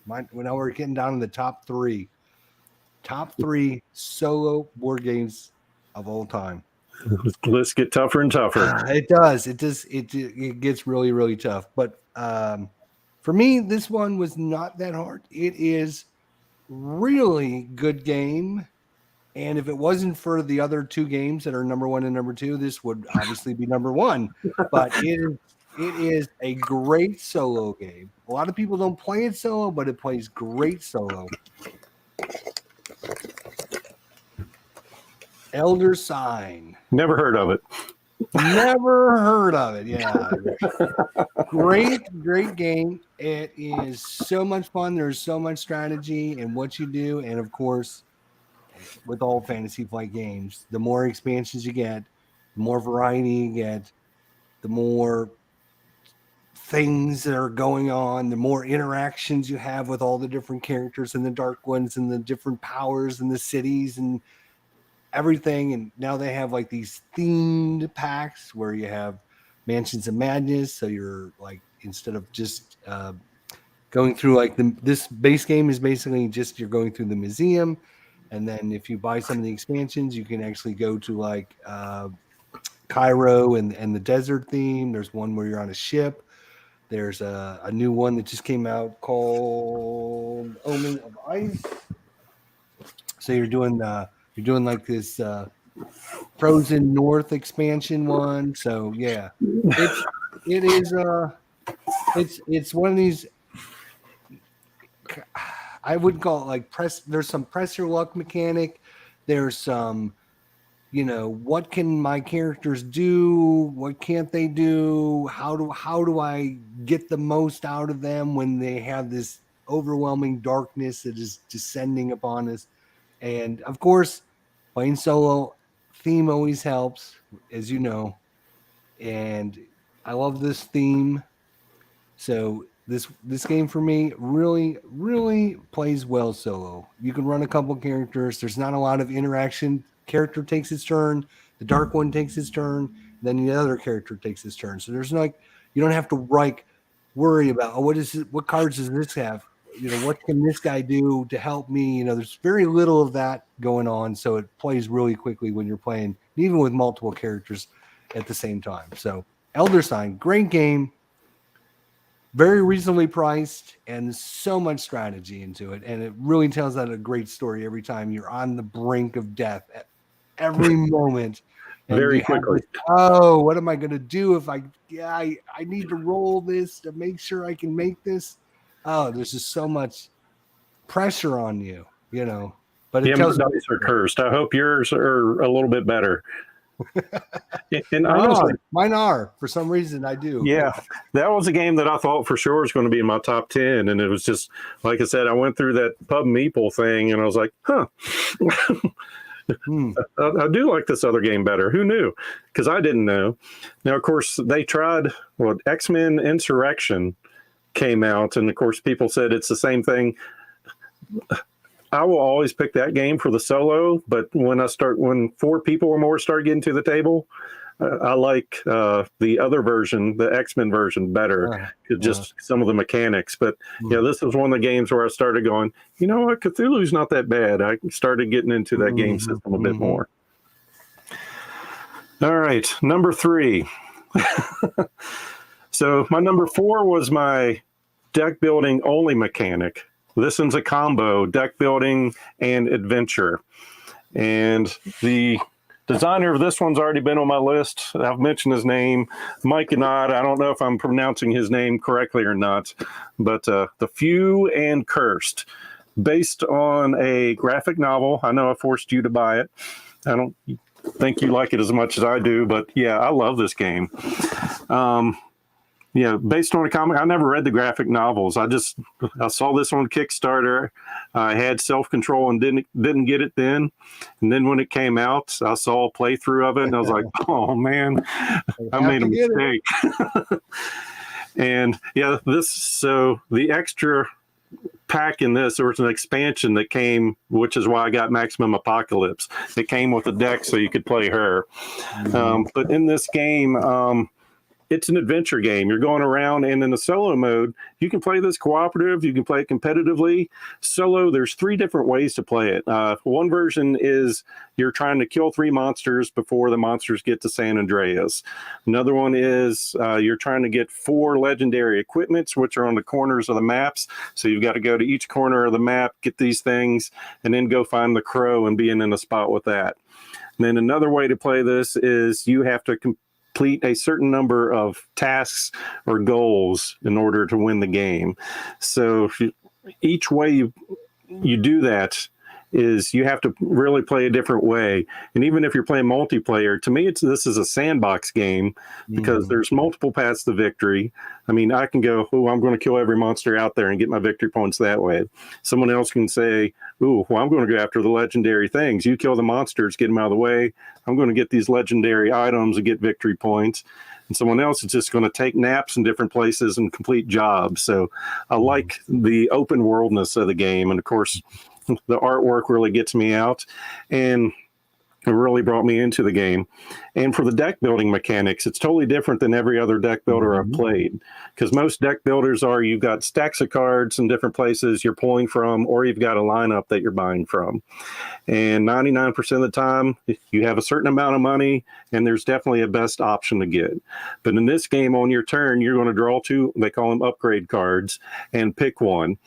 Now we're getting down to the top 3. Top 3 solo board games of all time. Let's get tougher and tougher. It does. It gets really, really tough. But for me, this one was not that hard. It is really good game. And if it wasn't for the other 2 games that are number 1 and number 2, this would obviously be number 1. But it is a great solo game. A lot of people don't play it solo, but it plays great solo. Elder Sign. Never heard of it. Never heard of it. Yeah. Great game. It is so much fun. There's so much strategy in what you do. And of course, with all Fantasy Flight games, the more expansions you get, the more variety you get, the more things that are going on, the more interactions you have with all the different characters and the dark ones and the different powers and the cities and everything. And now they have like these themed packs where you have Mansions of Madness. So you're like, instead of just going through like this base game is basically just you're going through the museum. And then if you buy some of the expansions, you can actually go to like Cairo and the desert theme. There's one where you're on a ship. There's a new one that just came out called Omen of Ice. So you're doing like this Frozen North expansion one. So yeah, it's one of these. I would call it like there's some press your luck mechanic. There's some, what can my characters do? What can't they do? How do I get the most out of them when they have this overwhelming darkness that is descending upon us? And of course, playing solo theme always helps, as you know. And I love this theme. So this game for me really, really plays well solo. You can run a couple characters. There's not a lot of interaction. Character takes his turn. The dark one takes his turn. Then the other character takes his turn. So there's you don't have to worry about, what cards does this have? What can this guy do to help me? There's very little of that going on. So it plays really quickly when you're playing, even with multiple characters at the same time. So Elder Sign, great game. Very reasonably priced and so much strategy into it. And it really tells that a great story every time you're on the brink of death at every moment. And very quickly. What am I going to do if I need to roll this to make sure I can make this? Oh, there's just so much pressure on you, but it tells my dice are cursed. I hope yours are a little bit better. And honestly, Mine are. For some reason, I do. yeah, that was a game that I thought for sure was going to be in my top 10. And it was just, like I said, I went through that Pub Meeple thing and I was like, huh, I do like this other game better. Who knew? Because I didn't know. Now, of course, they tried, X-Men Insurrection came out. And of course, people said it's the same thing. I will always pick that game for the solo. But when 4 people or more start getting to the table, I like the other version, the X-Men version, better. Just some of the mechanics. But yeah, this was one of the games where I started going, you know what, Cthulhu's not that bad. I started getting into that game system a bit more. All right, number 3. So my number 4 was my deck building only mechanic. This one's a combo, deck building and adventure. And the designer of this one's already been on my list. I've mentioned his name, Mike Nod. I don't know if I'm pronouncing his name correctly or not, but The Few and Cursed, based on a graphic novel. I know I forced you to buy it. I don't think you like it as much as I do, but yeah, I love this game. Yeah, based on a comic. I never read the graphic novels. I saw this on Kickstarter. I had self-control and didn't get it then. And then when it came out, I saw a playthrough of it and I was like, oh man, I made a mistake. And yeah, so the extra pack in this, there was an expansion that came, which is why I got Maximum Apocalypse. It came with a deck so you could play her. But in this game, it's an adventure game. You're going around, and in the solo mode, you can play this cooperative. You can play it competitively. Solo, there's 3 different ways to play it. One version is you're trying to kill 3 monsters before the monsters get to San Andreas. Another one is you're trying to get 4 legendary equipments, which are on the corners of the maps. So you've got to go to each corner of the map, get these things, and then go find the crow and be in a spot with that. And then another way to play this is you have to complete a certain number of tasks or goals in order to win the game. So each way you do that is you have to really play a different way. And even if you're playing multiplayer, to me, this is a sandbox game because there's multiple paths to victory. I mean, I can go, I'm going to kill every monster out there and get my victory points that way. Someone else can say, I'm going to go after the legendary things. You kill the monsters, get them out of the way. I'm going to get these legendary items and get victory points. And someone else is just going to take naps in different places and complete jobs. So I like the open worldness of the game. And of course, the artwork really gets me out, and it really brought me into the game. And for the deck building mechanics, it's totally different than every other deck builder I've played, because most deck builders you've got stacks of cards in different places you're pulling from, or you've got a lineup that you're buying from. And 99% of the time, you have a certain amount of money, and there's definitely a best option to get. But in this game, on your turn, you're going to draw 2, they call them upgrade cards, and pick one.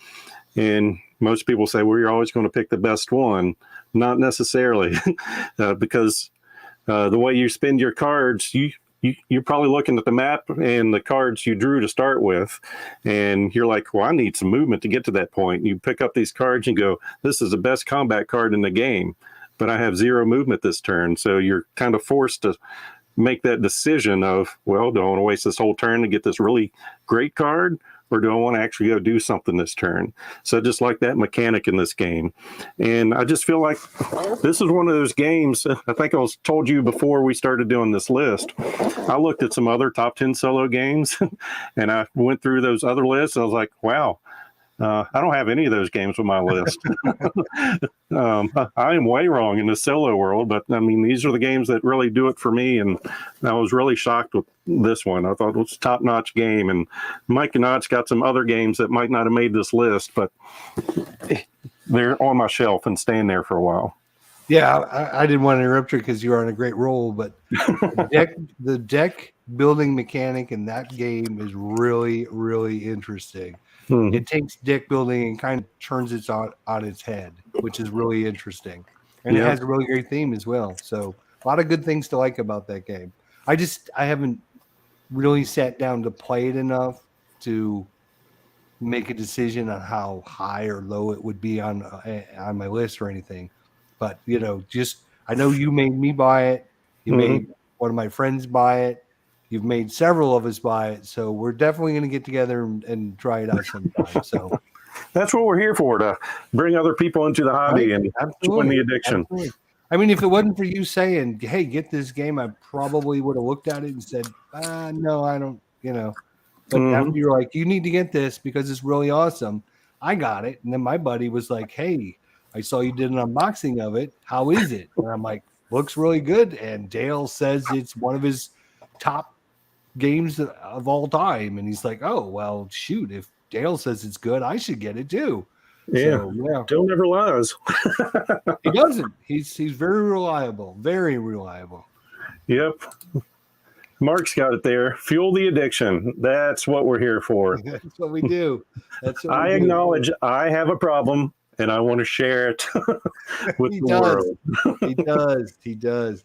And most people say, you're always going to pick the best one. Not necessarily, because the way you spend your cards, you're probably looking at the map and the cards you drew to start with, and you're like, I need some movement to get to that point. You pick up these cards and go, this is the best combat card in the game, but I have 0 movement this turn. So you're kind of forced to make that decision of, do I want to waste this whole turn to get this really great card, or do I want to actually go do something this turn? So I just like that mechanic in this game. And I just feel like this is one of those games, I think I told you before we started doing this list, I looked at some other top 10 solo games and I went through those other lists. And I was like, wow, I don't have any of those games on my list. I am way wrong in the solo world, but I mean, these are the games that really do it for me. And I was really shocked with this one. I thought it was a top-notch game. And Mike Notch got some other games that might not have made this list, but they're on my shelf and staying there for a while. Yeah, I didn't want to interrupt you because you were on a great roll, but the deck building mechanic in that game is really, really interesting. It takes deck building and kind of turns it on its head, which is really interesting. And it has a really great theme as well. So a lot of good things to like about that game. I haven't really sat down to play it enough to make a decision on how high or low it would be on my list or anything. But I know you made me buy it, You made one of my friends buy it. You've made several of us buy it. So we're definitely going to get together and try it out sometime. So that's what we're here for, to bring other people into the hobby and join the addiction. Absolutely. I mean, if it wasn't for you saying, hey, get this game, I probably would have looked at it and said, no, I don't, But after you're like, you need to get this because it's really awesome, I got it. And then my buddy was like, hey, I saw you did an unboxing of it. How is it? And I'm like, looks really good. And Dale says it's one of his top games of all time. And he's like, oh, well, shoot, if Dale says it's good, I should get it too. Yeah. So, yeah. Dale never lies. He doesn't. He's very reliable. Very reliable. Yep. Mark's got it there. Fuel the addiction. That's what we're here for. That's what we do. I acknowledge I have a problem and I want to share it with the world. He does. He does.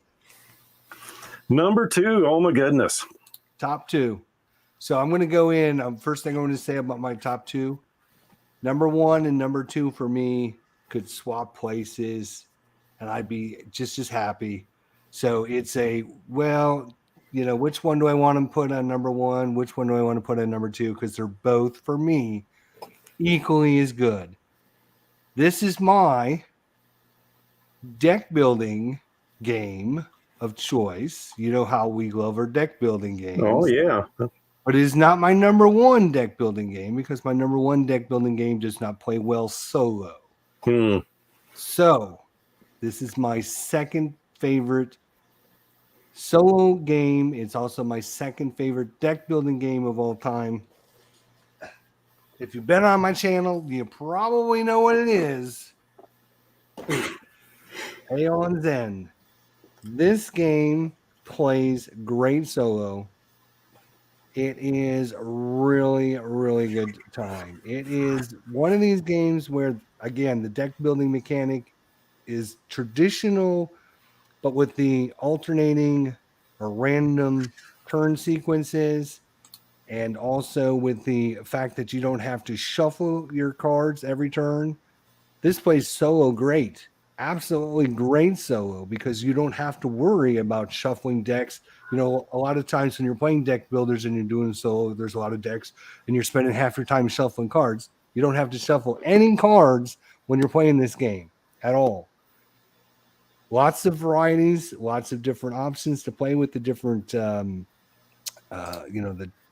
Number 2. Oh my goodness. Top 2. So I'm going to go in. First thing I want to say about my top 2. Number 1 and number 2 for me could swap places and I'd be just as happy. So it's which one do I want to put on number 1? Which one do I want to put on number 2? Because they're both, for me, equally as good. This is my deck building game of choice. You know how we love our deck building games. Oh, yeah. But it is not my number 1 deck building game because my number 1 deck building game does not play well solo. So this is my second favorite solo game. It's also my second favorite deck building game of all time. If you've been on my channel, you probably know what it is. Aeons End. This game plays great solo. It is really, really good time. It is one of these games where, again, the deck building mechanic is traditional, but with the alternating or random turn sequences, and also with the fact that you don't have to shuffle your cards every turn. This plays solo great. Absolutely great solo because you don't have to worry about shuffling decks. A lot of times when you're playing deck builders and you're doing solo, there's a lot of decks and you're spending half your time shuffling cards. You don't have to shuffle any cards when you're playing this game at all. Lots of varieties, lots of different options to play with the different,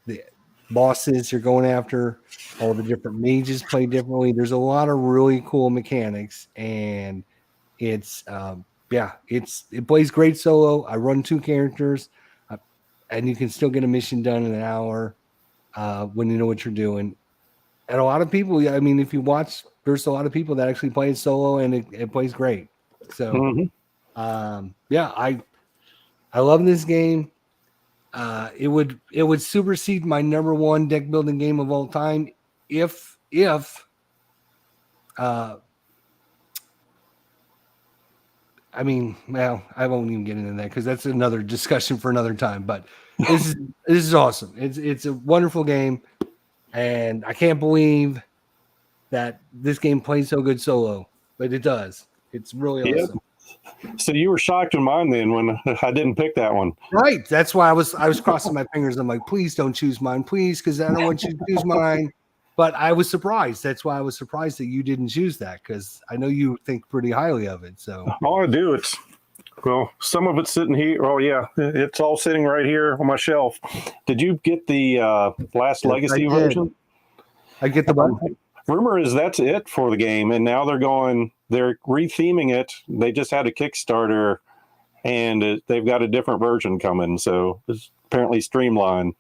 the bosses you're going after. All the different mages play differently. There's a lot of really cool mechanics, and it plays great solo. I run 2 characters, and you can still get a mission done in an hour when you know what you're doing. And a lot of people, if you watch, there's a lot of people that actually play it solo, and it plays great. So, I love this game. It would supersede my number 1 deck building game of all time if I won't even get into that because that's another discussion for another time. But this is awesome. It's a wonderful game, and I can't believe that this game plays so good solo, but it does. It's really awesome. So you were shocked in mine then when I didn't pick that one. Right. That's why I was crossing my fingers. I'm like, please don't choose mine, please, because I don't want you to choose mine. But I was surprised. That's why I was surprised that you didn't choose that, because I know you think pretty highly of it. So all I do, some of it's sitting here. Oh yeah, it's all sitting right here on my shelf. Did you get the last Legacy version? I get the one. Rumor is that's it for the game, and now they're retheming it. They just had a Kickstarter, and they've got a different version coming. So it's apparently streamlined.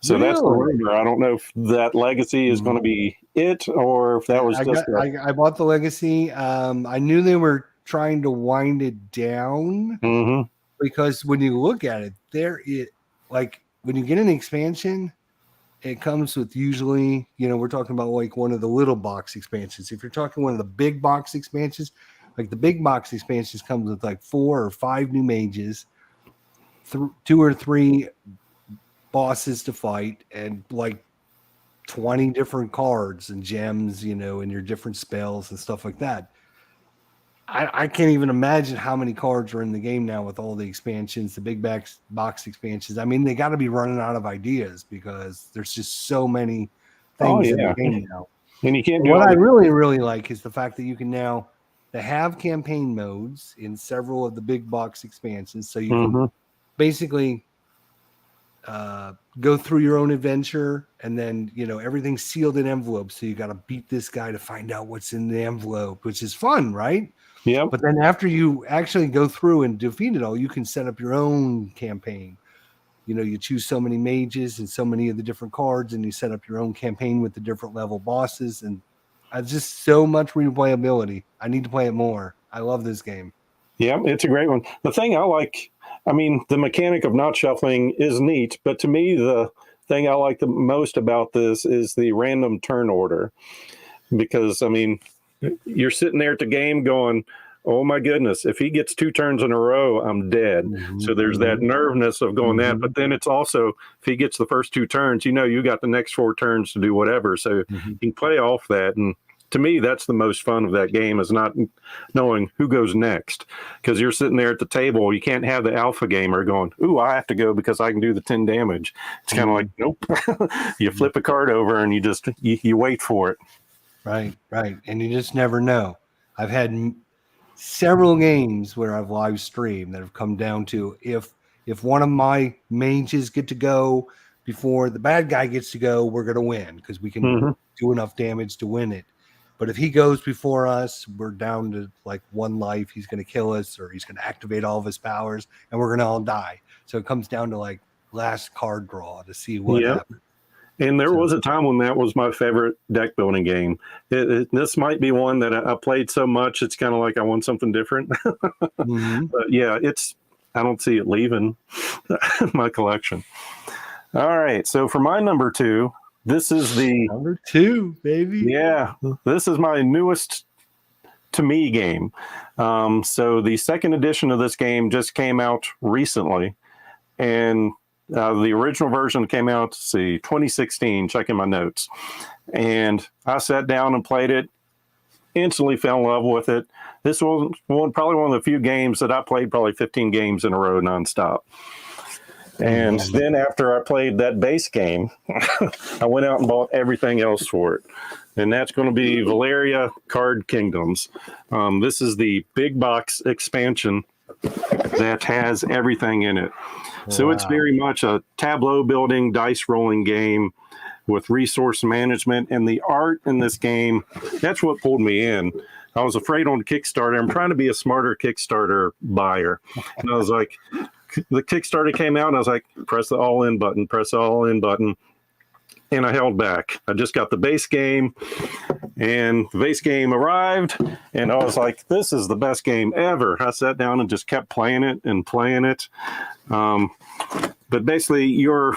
So that's the rumor. I don't know if that Legacy is going to be it, or if that was I bought the Legacy. I knew they were trying to wind it down because when you look at it, when you get an expansion, it comes with usually, we're talking about like one of the little box expansions. If you're talking one of the big box expansions, like the big box expansions comes with like 4 or 5 new mages, 2 or 3 bosses to fight, and like 20 different cards and gems, and your different spells and stuff like that. I can't even imagine how many cards are in the game now with all the expansions, the big box expansions. I mean, they got to be running out of ideas because there's just so many Oh things in the yeah, game now. and you can't And do what all I the. really, really like is the fact that you can now they have campaign modes in several of the big box expansions, so you can Hmm. basically go through your own adventure, and then everything's sealed in envelopes. So you got to beat this guy to find out what's in the envelope, which is fun, right? Yep. But then after you actually go through and defeat it all, you can set up your own campaign. You choose so many mages and so many of the different cards, and you set up your own campaign with the different level bosses. And just so much replayability. I need to play it more. I love this game. Yeah, it's a great one. The thing I like, I mean, the mechanic of not shuffling is neat, but to me, the thing I like the most about this is the random turn order. Because, I mean, you're sitting there at the game going, oh my goodness, if he gets 2 turns in a row, I'm dead. So there's that nervousness of going that. But then it's also, if he gets the first 2 turns, you got the next 4 turns to do whatever. So you can play off that. And to me, that's the most fun of that game, is not knowing who goes next. Because you're sitting there at the table, you can't have the alpha gamer going, ooh, I have to go because I can do the 10 damage. It's kind of like, nope. You flip a card over and you wait for it. Right. And you just never know. I've had several games where I've live streamed that have come down to if one of my mages get to go before the bad guy gets to go, we're going to win because we can do enough damage to win it. But if he goes before us, we're down to like 1 life. He's going to kill us, or he's going to activate all of his powers, and we're going to all die. So it comes down to like last card draw to see what happens. And there was a time when that was my favorite deck building game. This might be one that I played so much, it's kind of like I want something different. But yeah, I don't see it leaving my collection. All right, so for my number 2, this is the number 2, baby. Yeah, this is my newest to me game. So the second edition of this game just came out recently, and the original version came out, 2016, checking my notes. And I sat down and played it, instantly fell in love with it. This was probably one of the few games that I played probably 15 games in a row nonstop. And then after I played that base game, I went out and bought everything else for it. And that's going to be Valeria Card Kingdoms. This is the big box expansion that has everything in it. So it's very much a tableau building, dice rolling game with resource management. And the art in this game, that's what pulled me in. I was afraid on Kickstarter. I'm trying to be a smarter Kickstarter buyer. And I was like, the Kickstarter came out and I was like, press the all in button, press the all in button. And I held back. I just got the base game, and the base game arrived, and I was like, this is the best game ever. I sat down and just kept playing it and playing it. But basically, you're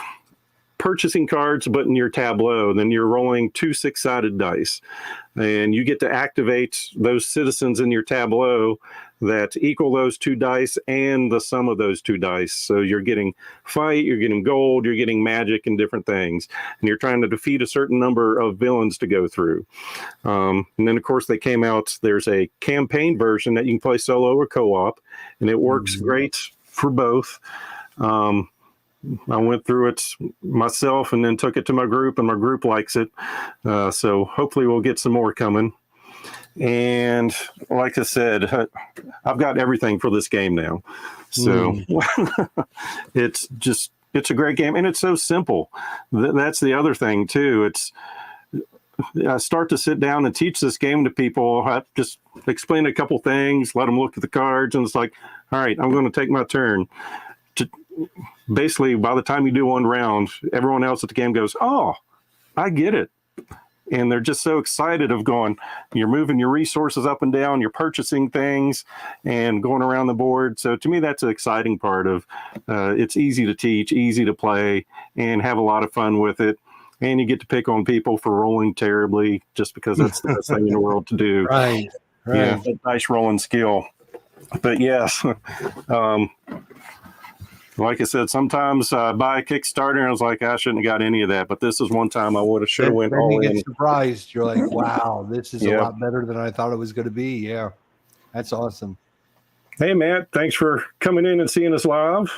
purchasing cards, but in your tableau, then you're rolling 2 6-sided dice, and you get to activate those citizens in your tableau that equal those 2 dice and the sum of those 2 dice. So you're getting fight, you're getting gold, you're getting magic and different things. And you're trying to defeat a certain number of villains to go through. And then, of course, they came out, there's a campaign version that you can play solo or co-op, and it works great for both. I went through it myself and then took it to my group, and my group likes it. So hopefully we'll get some more coming. And like I said, I've got everything for this game now. So it's a great game. And it's so simple. That's the other thing, too. I start to sit down and teach this game to people. I just explain a couple things, let them look at the cards, and it's like, all right, I'm going to take my turn. Basically, by the time you do one round, everyone else at the game goes, oh, I get it. And they're just so excited of going, you're moving your resources up and down, you're purchasing things and going around the board. So to me, that's an exciting part of it's easy to teach, easy to play, and have a lot of fun with it. And you get to pick on people for rolling terribly just because that's the best thing in the world to do. Right. Yeah, dice rolling skill. But yes, like I said, sometimes I buy a Kickstarter and I was like, I shouldn't have got any of that. But this is one time I should have went all in. You in. get surprised. You're like, wow, this is a lot better than I thought it was going to be. Yeah. That's awesome. Hey, Matt, thanks for coming in and seeing us live.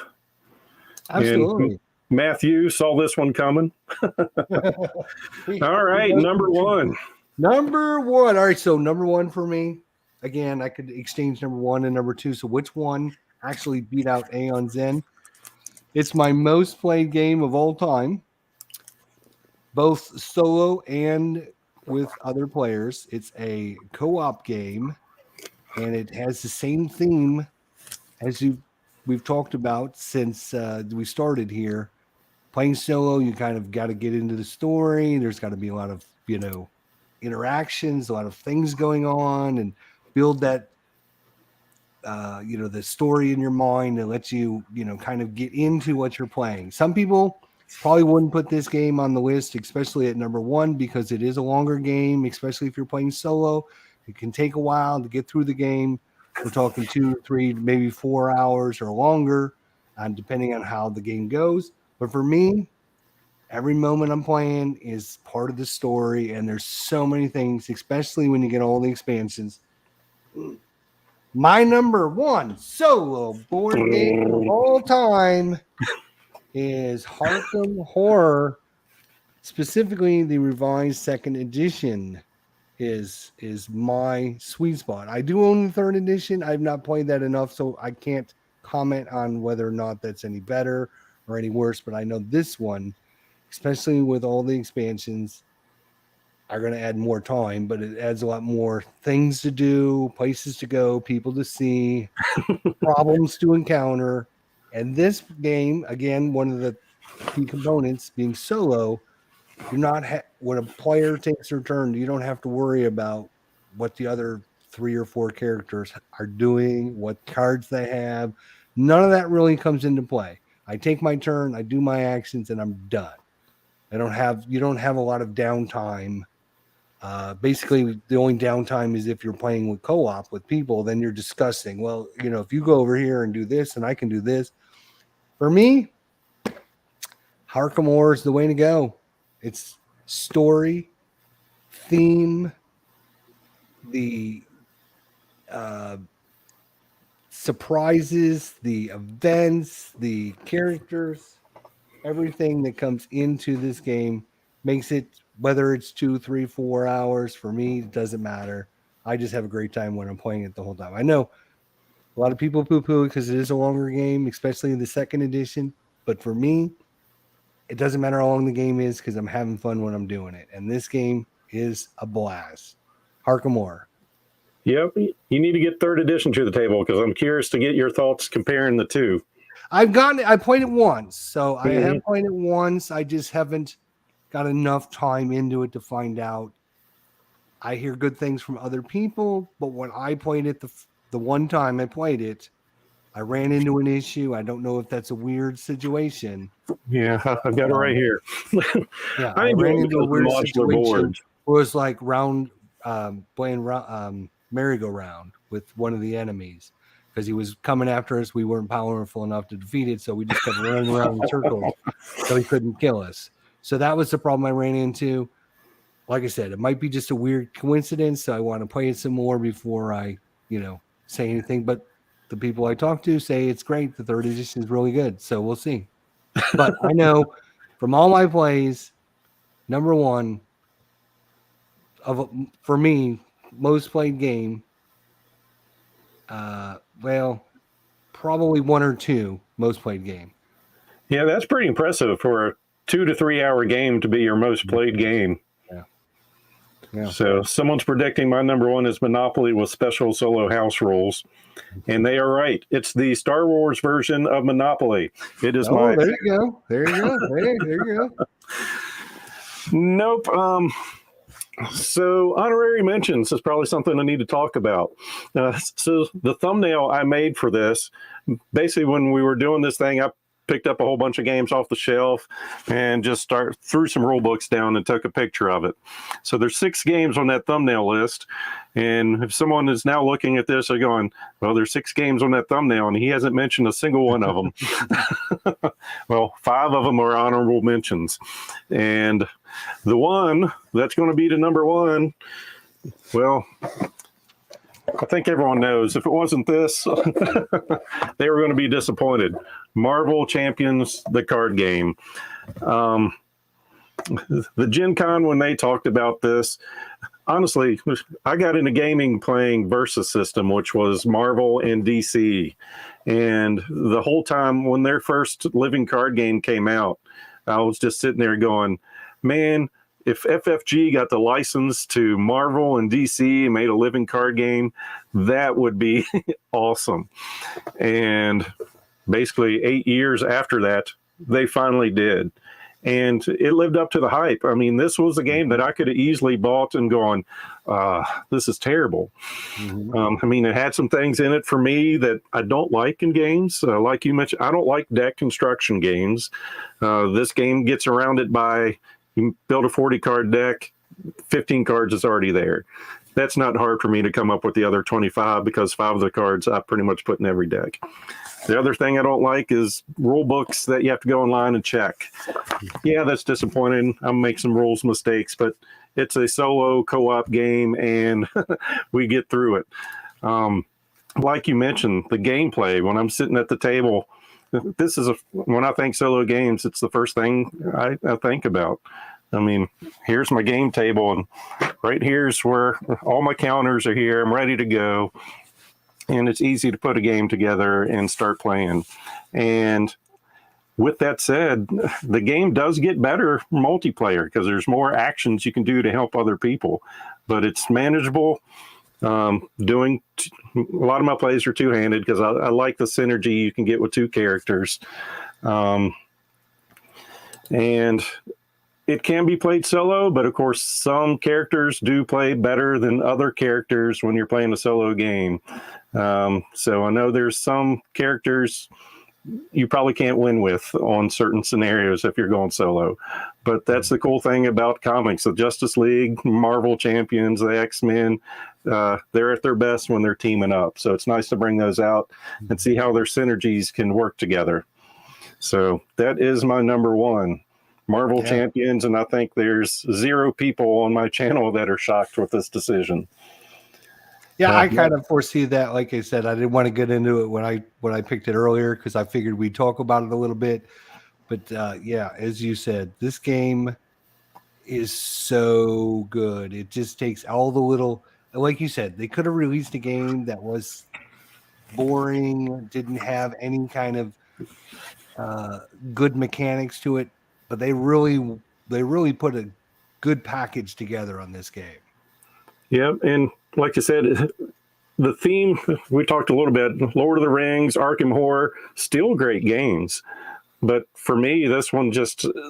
Absolutely. And Matthew saw this one coming. All right, number one. Number one. All right, so number one for me. Again, I could exchange number one and number two. So which one actually beat out Aeons End? It's my most played game of all time, both solo and with other players. It's a co-op game, and it has the same theme as we've talked about since we started here. Playing solo, you kind of got to get into the story. There's got to be a lot of, interactions, a lot of things going on, and build that, the story in your mind that lets you, kind of get into what you're playing. Some people probably wouldn't put this game on the list, especially at number one, because it is a longer game, especially if you're playing solo. It can take a while to get through the game. We're talking 2, 3, maybe 4 hours or longer, depending on how the game goes. But for me, every moment I'm playing is part of the story, and there's so many things, especially when you get all the expansions. My number one solo board game of all time is Arkham Horror, specifically the revised second edition is my sweet spot. I do own the third edition. I've not played that enough, so I can't comment on whether or not that's any better or any worse, but I know this one, especially with all the expansions, are going to add more time, but it adds a lot more things to do, places to go, people to see, problems to encounter. And this game, again, one of the key components being solo, you're not when a player takes their turn, you don't have to worry about what the other 3 or 4 characters are doing, what cards they have. None of that really comes into play. I take my turn, I do my actions, and I'm done. You don't have a lot of downtime. Basically, the only downtime is if you're playing with co-op with people, then you're discussing, well, if you go over here and do this and I can do this. For me, Arkham Horror is the way to go. It's story, theme, the surprises, the events, the characters, everything that comes into this game makes it, whether it's 2, 3, 4 hours, for me, it doesn't matter. I just have a great time when I'm playing it the whole time. I know a lot of people poo-poo because it is a longer game, especially in the second edition. But for me, it doesn't matter how long the game is because I'm having fun when I'm doing it. And this game is a blast. Arkham Horror. Yep, you need to get third edition to the table because I'm curious to get your thoughts comparing the two. I played it once, so I have played it once. I just haven't got enough time into it to find out. I hear good things from other people, but when I played it, the one time I played it, I ran into an issue. I don't know if that's a weird situation. Yeah, I've got it right here. Yeah, I ran into a weird situation. It was like playing merry-go-round with one of the enemies because he was coming after us. We weren't powerful enough to defeat it, so we just kept running around in circles so he couldn't kill us. So that was the problem I ran into. Like I said, it might be just a weird coincidence, so I want to play it some more before I, say anything. But the people I talk to say it's great. The third edition is really good, so we'll see. But I know from all my plays, number one for me, most played game. Probably 1 or 2 most played game. Yeah, that's pretty impressive for a 2 to 3 hour game to be your most played game. Yeah. So someone's predicting my number one is Monopoly with special solo house rules. And they are right. It's the Star Wars version of Monopoly. It is my... There you go. There you go. Nope. So honorary mentions is probably something I need to talk about. So the thumbnail I made for this, basically when we were doing this thing, I picked up a whole bunch of games off the shelf and just threw some rule books down and took a picture of it. So there's 6 games on that thumbnail list. And if someone is now looking at this, they're going, well, there's 6 games on that thumbnail and he hasn't mentioned a single one of them. Well, 5 of them are honorable mentions. And the one that's going to be the number one, well, I think everyone knows if it wasn't this, they were going to be disappointed. Marvel Champions, the card game. The Gen Con, when they talked about this, honestly, I got into gaming playing Versus System, which was Marvel and DC. And the whole time when their first living card game came out, I was just sitting there going, man, if FFG got the license to Marvel and DC and made a living card game, that would be awesome. And basically 8 years after that, they finally did. And it lived up to the hype. I mean, this was a game that I could have easily bought and gone, this is terrible. I mean, it had some things in it for me that I don't like in games. Like you mentioned, I don't like deck construction games. This game gets around it by, you build a 40-card deck, 15 cards is already there. That's not hard for me to come up with the other 25 because 5 of the cards I pretty much put in every deck. The other thing I don't like is rule books that you have to go online and check. Yeah, that's disappointing. I'll make some rules mistakes, but it's a solo co-op game and we get through it. Like you mentioned, the gameplay, when I'm sitting at the table, when I think solo games, it's the first thing I think about. I mean, here's my game table, and right here's where all my counters are here. I'm ready to go. And it's easy to put a game together and start playing. And with that said, the game does get better multiplayer because there's more actions you can do to help other people. But it's manageable. A lot of my plays are two-handed because I like the synergy you can get with 2 characters. And it can be played solo, but of course, some characters do play better than other characters when you're playing a solo game. So I know there's some characters you probably can't win with on certain scenarios if you're going solo. But that's the cool thing about comics. The Justice League, Marvel Champions, the X-Men, they're at their best when they're teaming up. So it's nice to bring those out and see how their synergies can work together. So that is my number 1. Marvel Champions, and I think there's 0 people on my channel that are shocked with this decision. Yeah, I kind of foresee that. Like I said, I didn't want to get into it when I picked it earlier because I figured we'd talk about it a little bit. But yeah, as you said, this game is so good. It just takes all the little, like you said, they could have released a game that was boring, didn't have any kind of good mechanics to it, but they really put a good package together on this game. Yeah, and like I said, the theme, we talked a little bit, Lord of the Rings, Arkham Horror, still great games. But for me, this one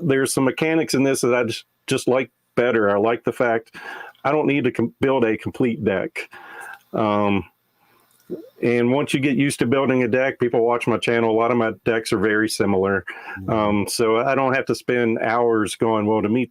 there's some mechanics in this that I just like better. I like the fact I don't need to build a complete deck. And once you get used to building a deck, people watch my channel, a lot of my decks are very similar. So I don't have to spend hours going, well, to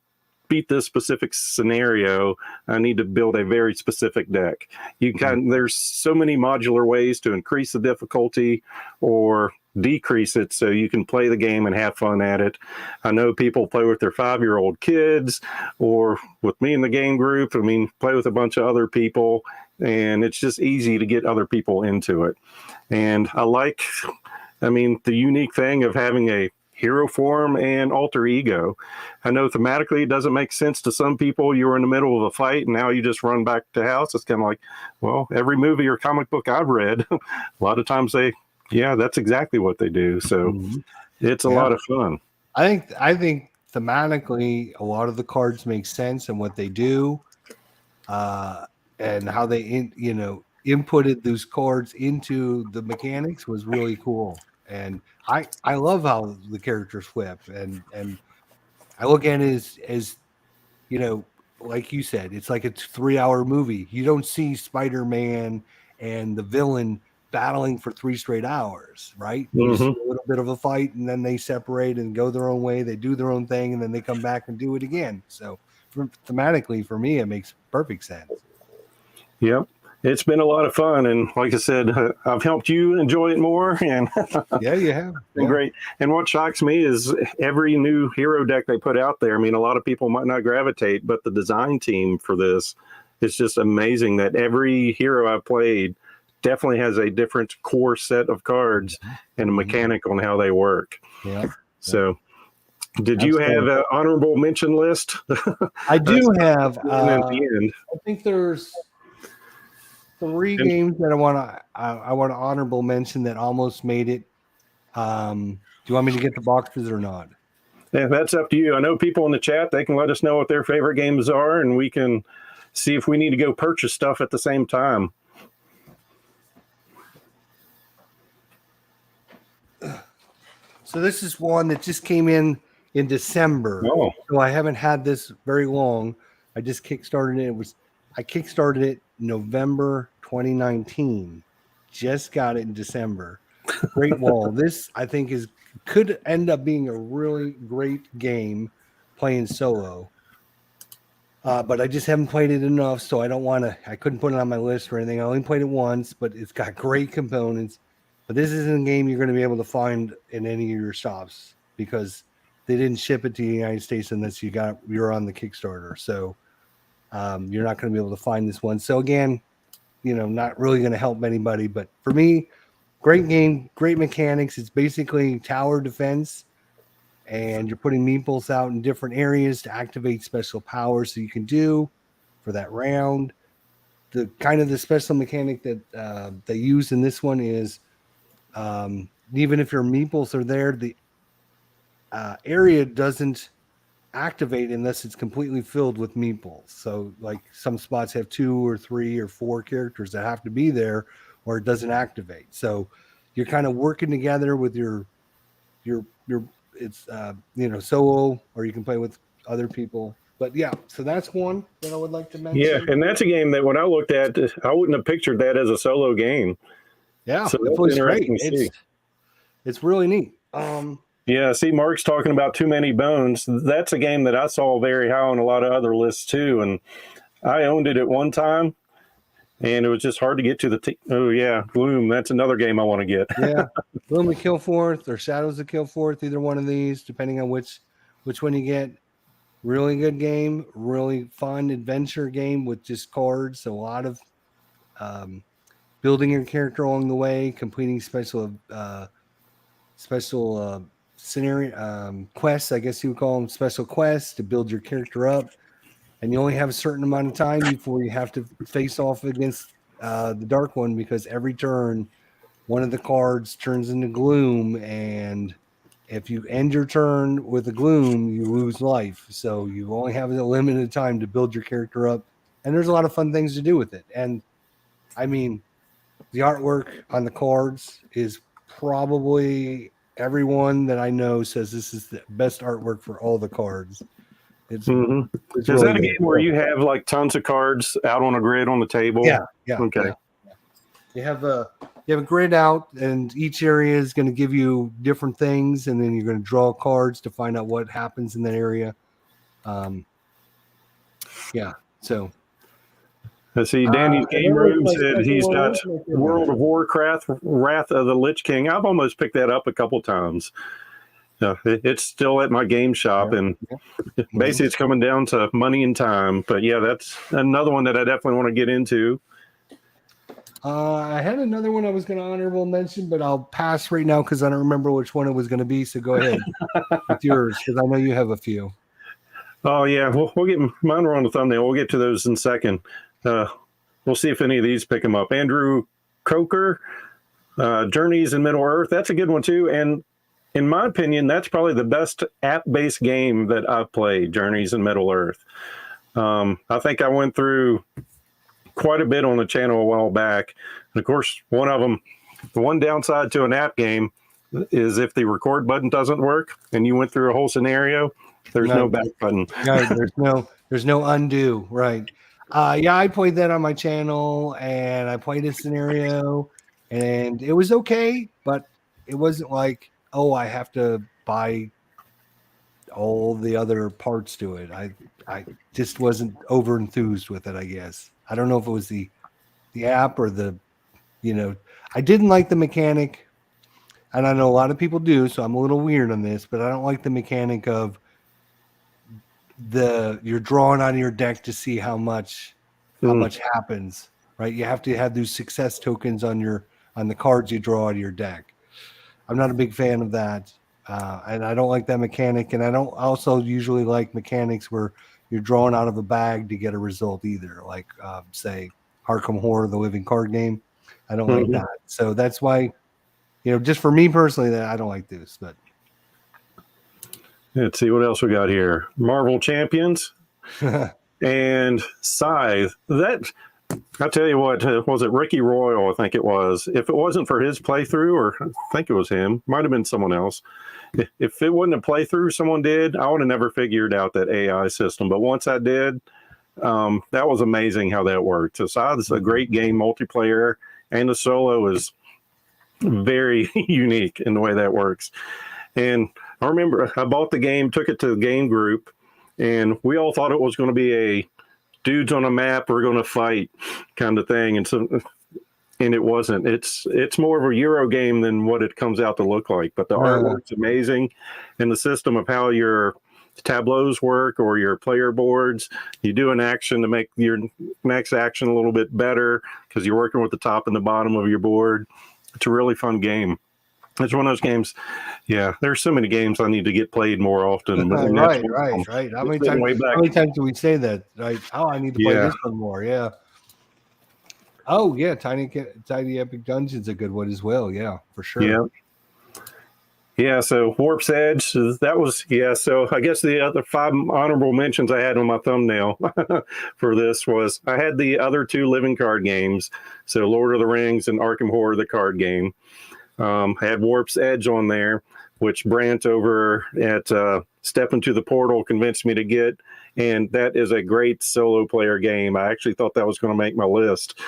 beat this specific scenario, I need to build a very specific deck. There's so many modular ways to increase the difficulty or decrease it so you can play the game and have fun at it. I know people play with their 5-year-old kids, or with me in the game group, play with a bunch of other people, and it's just easy to get other people into it. And I like, the unique thing of having a hero form and alter ego. I know thematically it doesn't make sense to some people. You were in the middle of a fight and now you just run back to house. It's kind of like, well, every movie or comic book I've read, a lot of times that's exactly what they do. So it's a lot of fun. I think thematically a lot of the cards make sense and what they do, and how they inputted those cards into the mechanics was really cool. And I love how the characters flip, and I look at it as like you said, it's like a 3-hour movie. You don't see Spider-Man and the villain battling for 3 straight hours, right? You see a little bit of a fight, and then they separate and go their own way. They do their own thing, and then they come back and do it again. So thematically, for me, it makes perfect sense. Yep. It's been a lot of fun, and like I said, I've helped you enjoy it more. And yeah, you have. Been great. And what shocks me is every new hero deck they put out there. A lot of people might not gravitate, but the design team for this it's just amazing that every hero I've played definitely has a different core set of cards and a mechanic on how they work. Yeah. So, did you have an honorable mention list? I do have. At the end. I think there's 3 games that I want to honorable mention that almost made it. Do you want me to get the boxes or not? Yeah, that's up to you. I know people in the chat, they can let us know what their favorite games are, and we can see if we need to go purchase stuff at the same time. So this is one that just came in December. Oh. So I haven't had this very long. I just kickstarted it. I kickstarted it November 2019. Just got it in December. Great Wall. This I think could end up being a really great game playing solo. But I just haven't played it enough, so I couldn't put it on my list or anything. I only played it once, but it's got great components. But this isn't a game you're going to be able to find in any of your shops because they didn't ship it to the United States unless you're on the Kickstarter. So you're not going to be able to find this one. So again, not really going to help anybody. But for me, great game, great mechanics. It's basically tower defense, and you're putting meeples out in different areas to activate special powers so you can do for that round. The special mechanic that they use in this one is even if your meeples are there, the area doesn't activate unless it's completely filled with meeples. So like some spots have 2 or 3 or 4 characters that have to be there or it doesn't activate. So you're kind of working together with your solo, or you can play with other people. But yeah, so that's one that I would like to mention. Yeah, and that's a game that when I looked at, I wouldn't have pictured that as a solo game. Yeah, so it's great. It's really neat. Yeah, see, Mark's talking about Too Many Bones. That's a game that I saw very high on a lot of other lists too, and I owned it at one time, and it was just hard to get to the. Oh yeah, Gloom. That's another game I want to get. Yeah, Gloom of Killforth or Shadows of Killforth. Either one of these, depending on which one you get. Really good game, really fun adventure game with just cards. A lot of building your character along the way, completing special scenario quests. I guess you would call them special quests to build your character up. And you only have a certain amount of time before you have to face off against the Dark One, because every turn, one of the cards turns into Gloom, and if you end your turn with a Gloom, you lose life. So you only have a limited time to build your character up, and there's a lot of fun things to do with it. And I mean, the artwork on the cards is probably everyone that I know says this is the best artwork for all the cards. It's is really that a game where you have like tons of cards out on a grid on the table? Yeah. Okay. Yeah. You have a grid out, and each area is going to give you different things, and then you're going to draw cards to find out what happens in that area. So. Let's see, Danny's Game Room said he's got World of Warcraft, Wrath of the Lich King. I've almost picked that up a couple times. It's still at my game shop, and basically it's coming down to money and time. But yeah, that's another one that I definitely want to get into. I had another one I was going to honorable mention, but I'll pass right now because I don't remember which one it was going to be. So go ahead with yours, because I know you have a few. Oh yeah, we'll get mine are on the thumbnail. We'll get to those in a second. We'll see if any of these pick them up. Andrew Coker, Journeys in Middle Earth. That's a good one too. And in my opinion, that's probably the best app-based game that I've played, Journeys in Middle Earth. I think I went through quite a bit on the channel a while back. And of course, one of them, the one downside to an app game is if the record button doesn't work and you went through a whole scenario, there's no back button. No, there's no undo, right? I played that on my channel, and I played a scenario, and it was okay, but it wasn't like, oh, I have to buy all the other parts to it. I just wasn't over enthused with it, I guess. I don't know if it was the app or I didn't like the mechanic, and I know a lot of people do, so I'm a little weird on this, but I don't like the mechanic of you're drawing out of your deck to see how much how much happens, right? You have to have those success tokens on the cards you draw out of your deck. I'm not a big fan of that. And I don't like that mechanic. And I don't also usually like mechanics where you're drawing out of a bag to get a result either. Like, say, Arkham Horror, the living card game. I don't like that. So that's why, just for me personally, that I don't like this. But let's see what else we got here. Marvel Champions and Scythe. That, I'll tell you what, was it Ricky Royal? I think it was. If it wasn't for his playthrough, or I think it was him, might have been someone else. If it wasn't a playthrough someone did, I would have never figured out that AI system. But once I did, that was amazing how that worked. So Scythe's a great game, multiplayer, and the solo is very unique in the way that works. And I remember I bought the game, took it to the game group, and we all thought it was going to be a dudes on a map, we're going to fight kind of thing. And it wasn't. It's more of a Euro game than what it comes out to look like. But the artwork's amazing, and the system of how your tableaus work or your player boards, you do an action to make your next action a little bit better because you're working with the top and the bottom of your board. It's a really fun game. It's one of those games. Yeah, there's so many games I need to get played more often. Right. How many times do we say that? Right? Oh, I need to play this one more. Yeah. Oh yeah, Tiny Epic Dungeon's a good one as well. Yeah, for sure. Yeah. So Warp's Edge, that was So I guess the other 5 honorable mentions I had on my thumbnail for this was I had the other 2 living card games. So Lord of the Rings and Arkham Horror, the card game. I had Warp's Edge on there, which Brant over at Step Into the Portal convinced me to get. And that is a great solo player game. I actually thought that was going to make my list.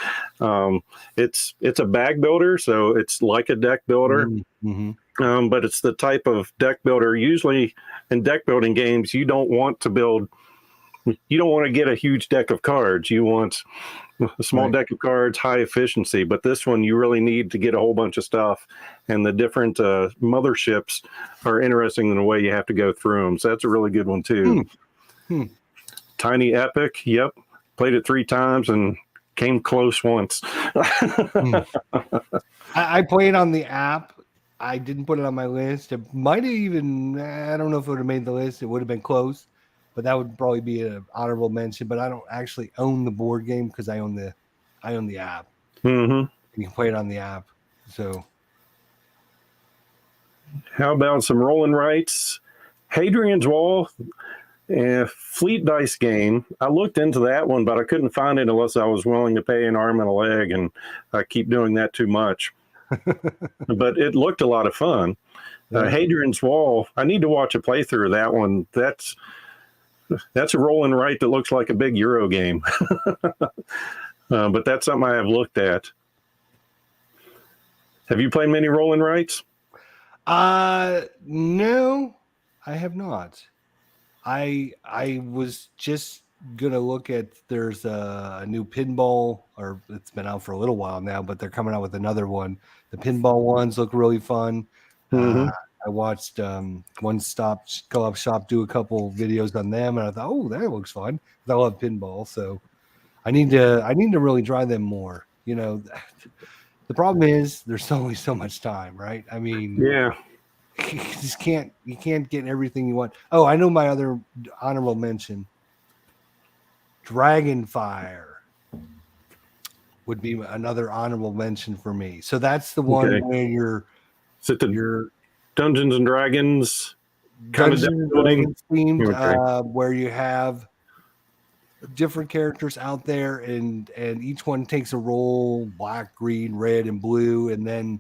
It's a bag builder, so it's like a deck builder. But it's the type of deck builder. Usually in deck building games, you don't want to get a huge deck of cards. You want a small deck of cards, high efficiency. But this one, you really need to get a whole bunch of stuff. And the different motherships are interesting in the way you have to go through them. So that's a really good one, too. Tiny Epic. Yep. Played it 3 times and came close once. I played on the app. I didn't put it on my list. It might have even, I don't know if it would have made the list. It would have been close. But that would probably be an honorable mention. But I don't actually own the board game because I own the app. You can play it on the app. So, how about some rolling rights? Hadrian's Wall, Fleet Dice game. I looked into that one, but I couldn't find it unless I was willing to pay an arm and a leg, and I keep doing that too much. But it looked a lot of fun. Hadrian's Wall. I need to watch a playthrough of that one. That's a roll and write that looks like a big Euro game. But that's something I have looked at. Have you played many roll and writes? No, I have not. I was just gonna look at, there's a new pinball, or it's been out for a little while now, but they're coming out with another one. The pinball ones look really fun. I watched One Stop Co-op Shop do a couple videos on them, and I thought, oh, that looks fun. I love pinball, so I need to really try them more. The problem is there's only so much time, right? I mean, you just can't get everything you want. Oh, I know my other honorable mention. Dragonfire would be another honorable mention for me. So that's the one where you're Dungeons and Dragons kind of building themed, where you have different characters out there, and each one takes a role: black, green, red, and blue, and then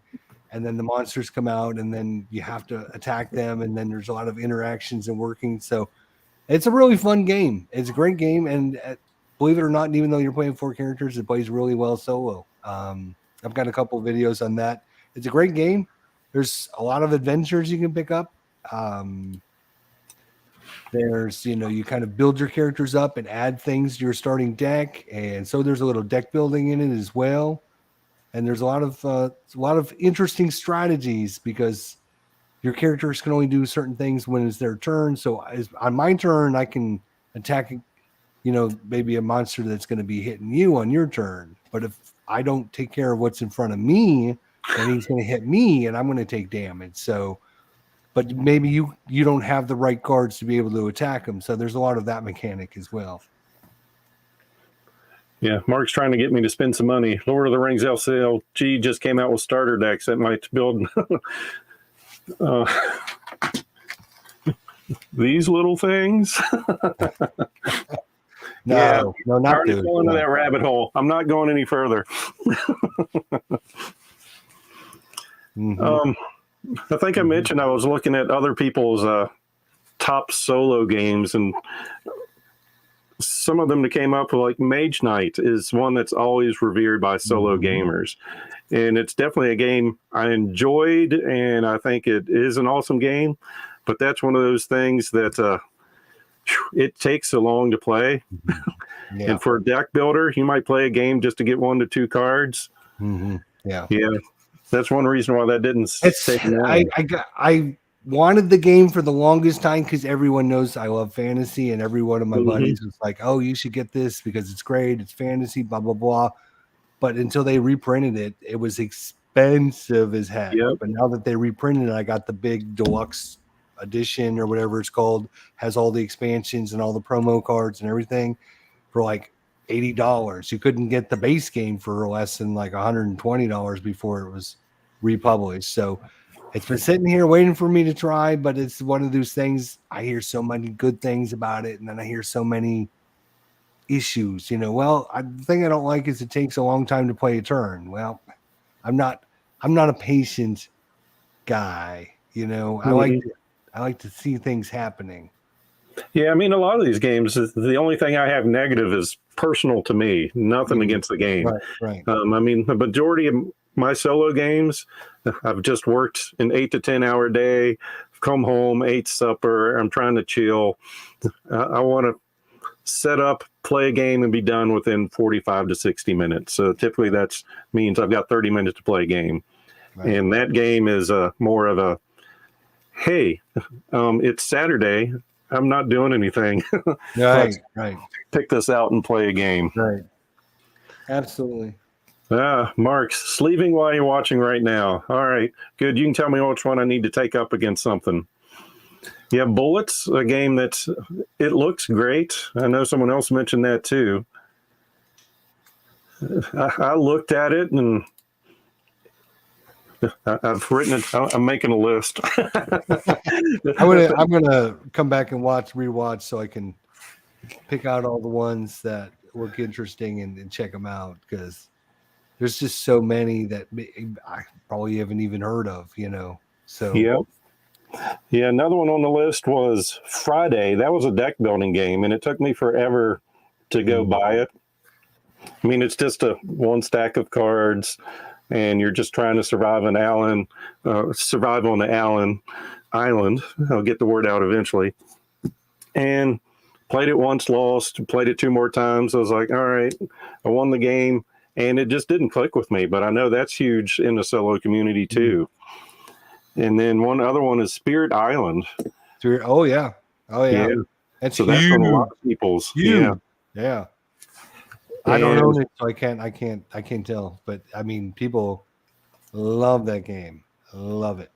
the monsters come out, and then you have to attack them, and then there's a lot of interactions and working. So it's a really fun game. It's a great game, and believe it or not, even though you're playing 4 characters, it plays really well solo. I've got a couple videos on that. It's a great game. There's a lot of adventures you can pick up. There's, you kind of build your characters up and add things to your starting deck, and so there's a little deck building in it as well. And there's a lot of interesting strategies because your characters can only do certain things when it's their turn. So on my turn, I can attack maybe a monster that's going to be hitting you on your turn. But if I don't take care of what's in front of me, then he's going to hit me and I'm going to take damage. So, but maybe you don't have the right cards to be able to attack him. So there's a lot of that mechanic as well. Yeah, Mark's trying to get me to spend some money. Lord of the Rings LCLG just came out with starter decks that might build these little things. No, not already those. going into that rabbit hole. I'm not going any further. I think I mentioned I was looking at other people's top solo games, and some of them that came up with, like Mage Knight is one that's always revered by solo gamers. And it's definitely a game I enjoyed, and I think it is an awesome game. But that's one of those things that it takes so long to play. Yeah. And for a deck builder, you might play a game just to get 1 to 2 cards. Yeah. That's one reason why that didn't stay. I wanted the game for the longest time because everyone knows I love fantasy, and every one of my buddies was like, "Oh, you should get this because it's great. It's fantasy, blah blah blah." But until they reprinted it, it was expensive as heck. Yep. But now that they reprinted it, I got the big deluxe edition or whatever it's called, has all the expansions and all the promo cards and everything for like $80. You couldn't get the base game for less than like $120 before it was republished. So it's been sitting here waiting for me to try, but it's one of those things. I hear so many good things about it, and then I hear so many issues. Well, the thing I don't like is it takes a long time to play a turn. Well, I'm not a patient guy. I like to see things happening. Yeah, I mean, a lot of these games, the only thing I have negative is personal to me, nothing against the game. Right. I mean, the majority of my solo games, I've just worked an 8 to 10 hour day, come home, ate supper, I'm trying to chill. I want to set up, play a game, and be done within 45 to 60 minutes. So typically that means I've got 30 minutes to play a game. Right. And that game is more of a, hey, it's Saturday, I'm not doing anything. Right. Pick this out and play a game. Right. Absolutely. Mark, sleeving while you're watching right now. All right, good. You can tell me which one I need to take up against something. Yeah, Bullets, a game it looks great. I know someone else mentioned that too. I looked at it and I've written it. I'm making a list. I'm gonna come back and rewatch so I can pick out all the ones that look interesting and check them out, because there's just so many that I probably haven't even heard of. So yeah. Another one on the list was Friday. That was a deck building game, and it took me forever to go buy it. I mean, it's just one stack of cards, and you're just trying to survive on the Allen Island. I'll get the word out eventually. And played it once, lost, played it 2 more times. I was like, all right, I won the game, and it just didn't click with me. But I know that's huge in the solo community too. And then one other one is Spirit Island. Oh yeah. That's so huge. That's from a lot of people's. Huge. Yeah. I don't own it, so I can't tell. But I mean, people love that game. Love it.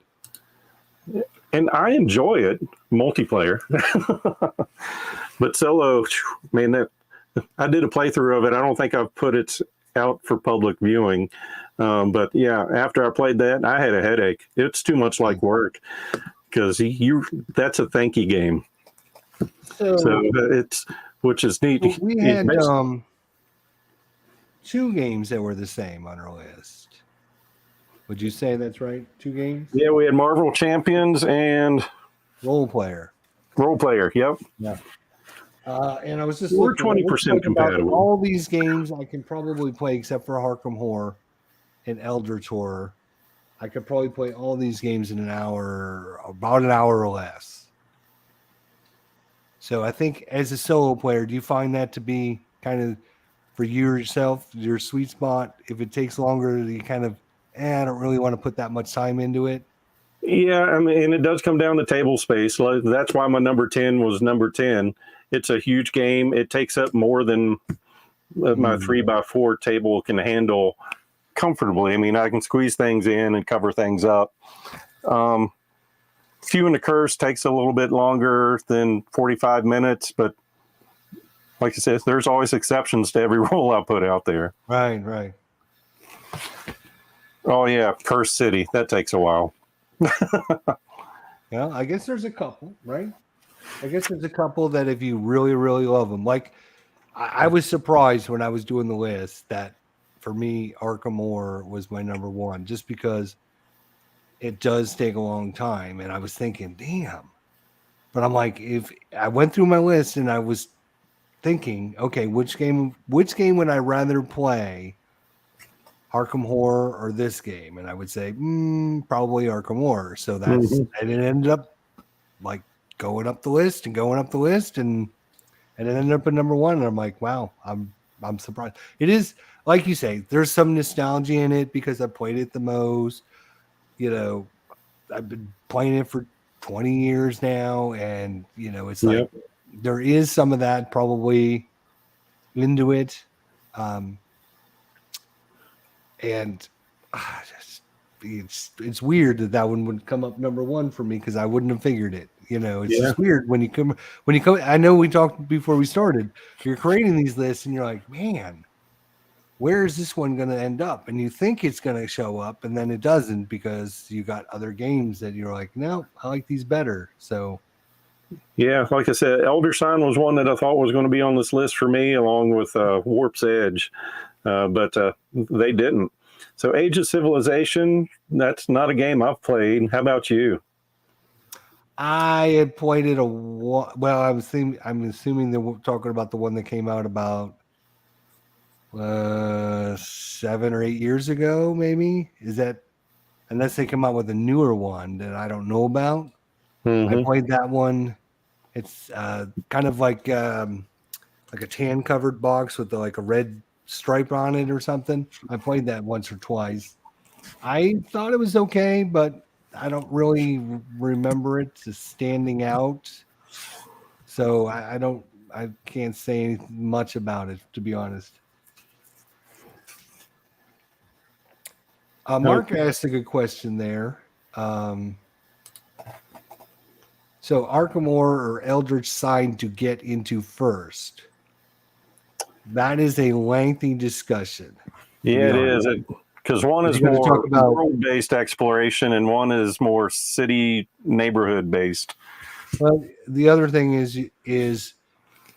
And I enjoy it, multiplayer. But solo, man, I did a playthrough of it. I don't think I've put it out for public viewing. But yeah, after I played that, I had a headache. It's too much like work, because that's a thanky game. So which is neat. We had 2 games that were the same on our list. Would you say that's right? 2 games? Yeah, we had Marvel Champions and Role Player. Yep. Yeah. And I was just we're 20% compatible. All these games I can probably play except for Arkham Horror and Eldritch Horror. I could probably play all these games in about an hour or less. So I think as a solo player, do you find that to be kind of, for yourself, your sweet spot? If it takes longer, you kind of, I don't really want to put that much time into it. Yeah, I mean, and it does come down to table space. That's why my number 10 was number 10. It's a huge game. It takes up more than my 3x4 table can handle comfortably. I mean, I can squeeze things in and cover things up. Few and the Curse takes a little bit longer than 45 minutes, but like I said, there's always exceptions to every rule I put out there. Right. Oh, yeah, Curse City. That takes a while. Yeah, I guess there's a couple, right? I guess there's a couple that if you really, really love them, like I was surprised when I was doing the list that for me, Arkham Horror was my number one, just because it does take a long time. And I was thinking, damn. But I'm like, if I went through my list and I was thinking, okay, which game would I rather play? Arkham Horror or this game? And I would say, probably Arkham Horror. So that's and it ended up like going up the list and it ended up at number one. And I'm like, wow, I'm surprised. It is, like you say, there's some nostalgia in it because I played it the most. You know, I've been playing it for 20 years now, and you know, it's like there is some of that probably into it. And it's weird that one would come up number one for me because I wouldn't have figured it. You know, it's just weird when you come. I know we talked before we started. You're creating these lists, and you're like, man, where is this one going to end up? And you think it's going to show up, and then it doesn't because you got other games that you're like, no, I like these better. So, yeah, like I said, Elder Sign was one that I thought was going to be on this list for me, along with Warp's Edge, but they didn't. So, Age of Civilization, that's not a game I've played. How about you? I had played it I'm assuming they're talking about the one that came out about 7 or 8 years ago, maybe. Is that, unless they come out with a newer one that I don't know about? I played that one. It's kind of like a tan covered box with like a red stripe on it or something. I played that once or twice. I thought it was okay, but I don't really remember it as standing out. So I can't say much about it, to be honest. Mark asked a good question there. So Arkham Horror or Eldritch Sign to get into first? That is a lengthy discussion. Yeah, it is. Because one is more world-based exploration and one is more city neighborhood-based. Well, the other thing is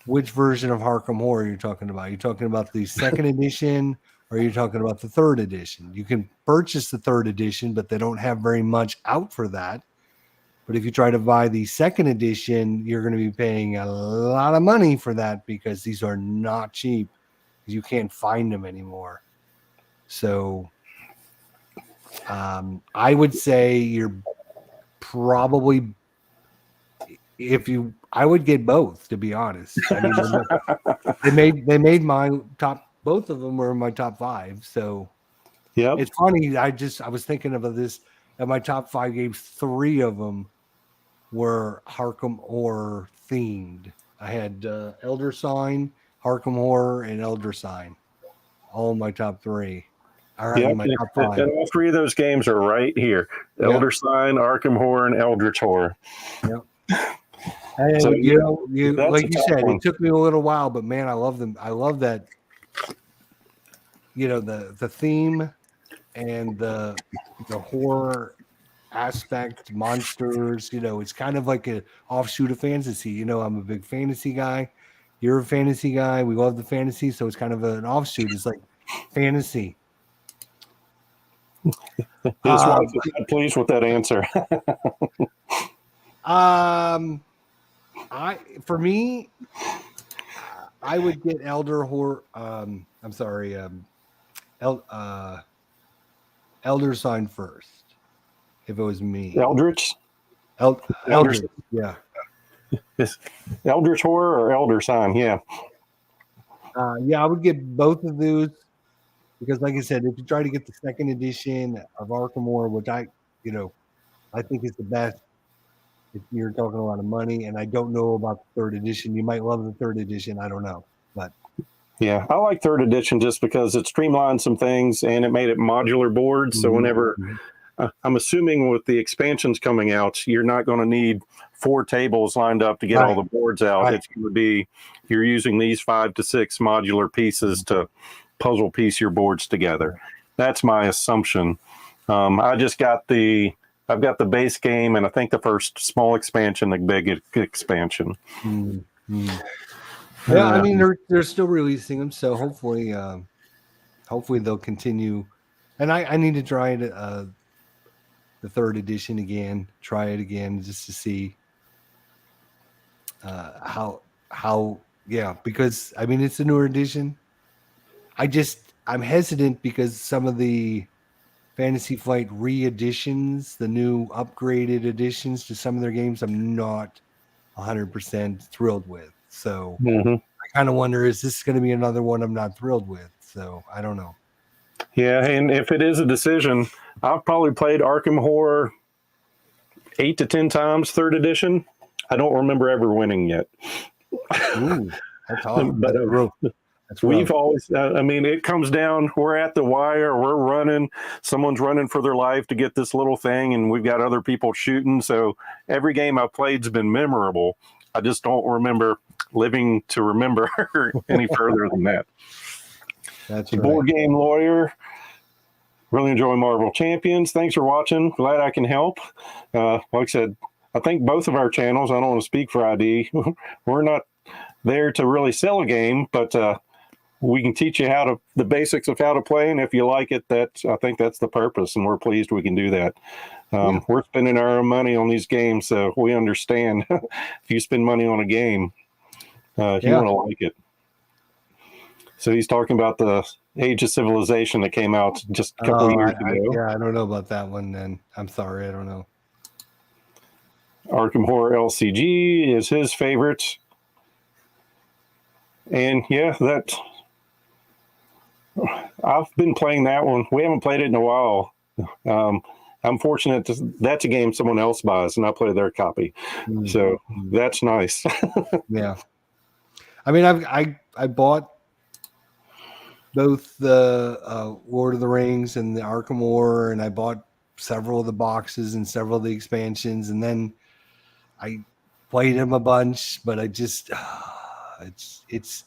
which version of Arkham Horror you're talking about? You're talking about the second edition, or you're talking about the third edition? You can purchase the third edition, but they don't have very much out for that. But if you try to buy the second edition, you're going to be paying a lot of money for that because these are not cheap. You can't find them anymore. So I would say you're probably, I would get both, to be honest. I mean, they made my top, both of them were in my top 5. So it's funny. I was thinking about this. At my top 5 games, 3 of them were Arkham Horror themed. I had Elder Sign, Arkham Horror, and Elder Sign. All in my top 3. My top 5. And all 3 of those games are right here. Elder Sign, Arkham Horror, and Eldritch Horror. Yep. And so, like you said, it took me a little while, but man, I love them. I love that, the theme and the horror aspect, monsters, it's kind of like an offshoot of fantasy. I'm a big fantasy guy. You're a fantasy guy. We love the fantasy, so it's kind of an offshoot. It's like fantasy. His wife is not pleased with that answer. For me, I would get Elder Sign first. If it was me, Eldritch, Eldritch, yeah. Eldritch Horror or Elder Sign, yeah. I would get both of those because, like I said, if you try to get the second edition of Arkham Horror, which I I think it's the best if you're talking a lot of money. And I don't know about the third edition. You might love the third edition. I don't know, but Yeah, I like third edition just because it streamlined some things and it made it modular boards. So whenever I'm assuming with the expansions coming out, you're not going to need 4 tables lined up to get all the boards out. Right. It's going to be you're using these 5 to 6 modular pieces to puzzle piece your boards together. That's my assumption. I just got I've got the base game and I think the first small expansion, the big expansion. Yeah, I mean they're still releasing them, so hopefully they'll continue. And I need to try it, the third edition again. Try it again just to see how because I mean it's a newer edition. I'm hesitant because some of the Fantasy Flight re-editions, the new upgraded editions to some of their games, I'm not 100% thrilled with. So I kind of wonder, is this going to be another one I'm not thrilled with? So I don't know. Yeah, and if it is a decision, I've probably played Arkham Horror 8 to 10 times, third edition. I don't remember ever winning yet. Ooh, that's hard. But We've always, I mean, it comes down, we're at the wire, we're running, someone's running for their life to get this little thing, and we've got other people shooting. So every game I've played's been memorable. I just don't remember living to remember any further than that. That's the Board Game Lawyer. Really enjoy Marvel Champions. Thanks for watching. Glad I can help. Like I said, I think both of our channels, I don't want to speak for ID, we're not there to really sell a game, but we can teach you the basics of how to play, and if you like it, I think that's the purpose, and we're pleased we can do that. We're spending our own money on these games, so we understand if you spend money on a game, you want to like it. So he's talking about the Age of Civilization that came out just a couple years ago. I don't know about that one then. I'm sorry, I don't know. Arkham Horror LCG is his favorite. And I've been playing that one. We haven't played it in a while. I'm fortunate that's a game someone else buys, and I play their copy. So that's nice. Yeah. I mean, I bought both the Lord of the Rings and the Arkham Horror, and I bought several of the boxes and several of the expansions, and then I played them a bunch, but I just it's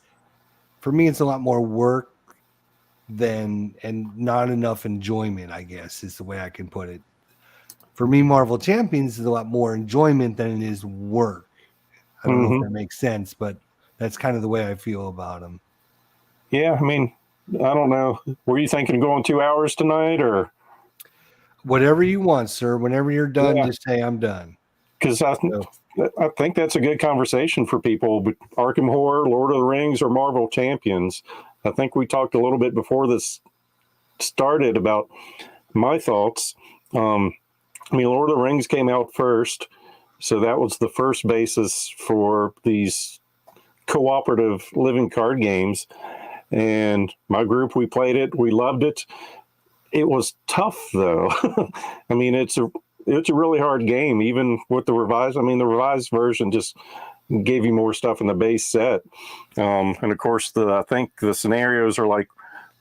for me it's a lot more work and not enough enjoyment, I guess is the way I can put it. For me, Marvel Champions is a lot more enjoyment than it is work. I don't know if that makes sense, but that's kind of the way I feel about them. Yeah, I mean, I don't know. Were you thinking of going 2 hours tonight, or whatever you want, sir? Whenever you're done, just say I'm done. Because I think that's a good conversation for people. But Arkham Horror, Lord of the Rings, or Marvel Champions. I think we talked a little bit before this started about my thoughts. I mean, Lord of the Rings came out first, so that was the first basis for these cooperative living card games. And my group, we played it. We loved it. It was tough, though. I mean, it's a really hard game, even with the revised. I mean, the revised version just gave you more stuff in the base set. And of course, I think the scenarios are like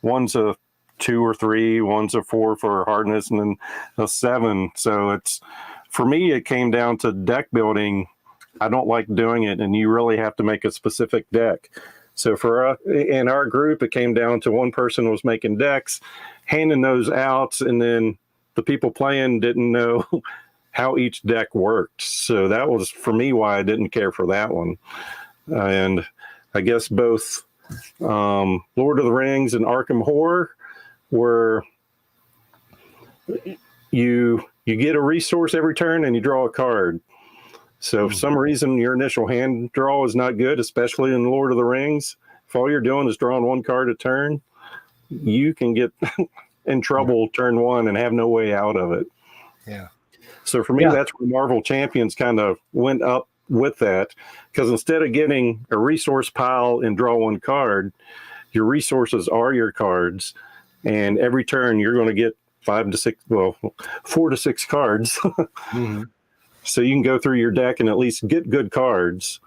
one's a 2 or 3, one's a 4 for hardness, and then a 7. So for me, it came down to deck building. I don't like doing it, and you really have to make a specific deck. So in our group, it came down to one person was making decks, handing those out, and then the people playing didn't know how each deck worked. So that was, for me, why I didn't care for that one. And I guess both Lord of the Rings and Arkham Horror were you get a resource every turn and you draw a card. So if for some reason your initial hand draw is not good, especially in Lord of the Rings, if all you're doing is drawing one card a turn, you can get in trouble turn one and have no way out of it. Yeah. So for me, that's where Marvel Champions kind of went up with that, because instead of getting a resource pile and draw one card, your resources are your cards. And every turn you're going to get 5 to 6, well, 4 to 6 cards. Mm-hmm. So you can go through your deck and at least get good cards.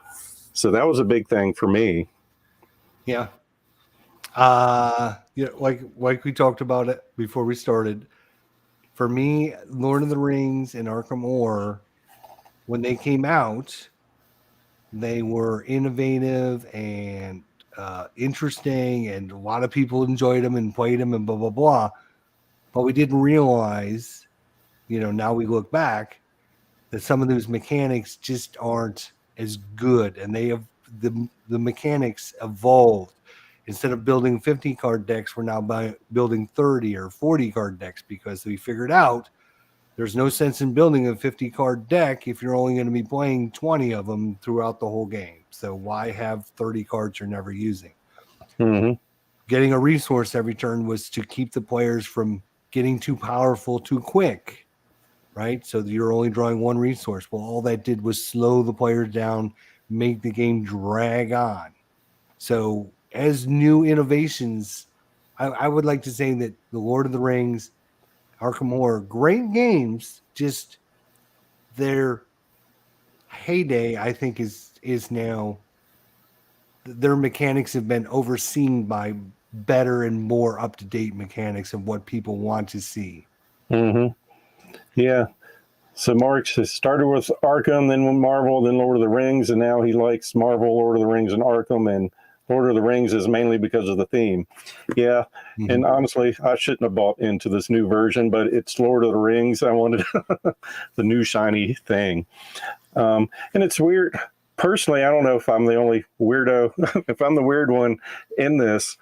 So that was a big thing for me. Yeah. Like we talked about it before we started. For me, Lord of the Rings and Arkham Horror, when they came out, they were innovative and interesting, and a lot of people enjoyed them and played them and blah blah blah. But we didn't realize, now we look back, that some of those mechanics just aren't as good, and the mechanics evolved. Instead of building 50 card decks, we're now building 30 or 40 card decks, because we figured out there's no sense in building a 50 card deck if you're only going to be playing 20 of them throughout the whole game. So why have 30 cards you're never using? Mm-hmm. Getting a resource every turn was to keep the players from getting too powerful too quick, right? So you're only drawing one resource. Well, all that did was slow the players down, make the game drag on. So as new innovations, I would like to say that the Lord of the Rings, Arkham Horror, great games, just their heyday, I think, is now, their mechanics have been overseen by better and more up-to-date mechanics of what people want to see. Mm-hmm. Yeah. So Mark started with Arkham, then with Marvel, then Lord of the Rings, and now he likes Marvel, Lord of the Rings, and Arkham, and Lord of the Rings is mainly because of the theme. Yeah. Mm-hmm. And honestly, I shouldn't have bought into this new version, but it's Lord of the Rings. I wanted the new shiny thing. And it's weird. Personally, I don't know if I'm the only weirdo, if I'm the weird one in this.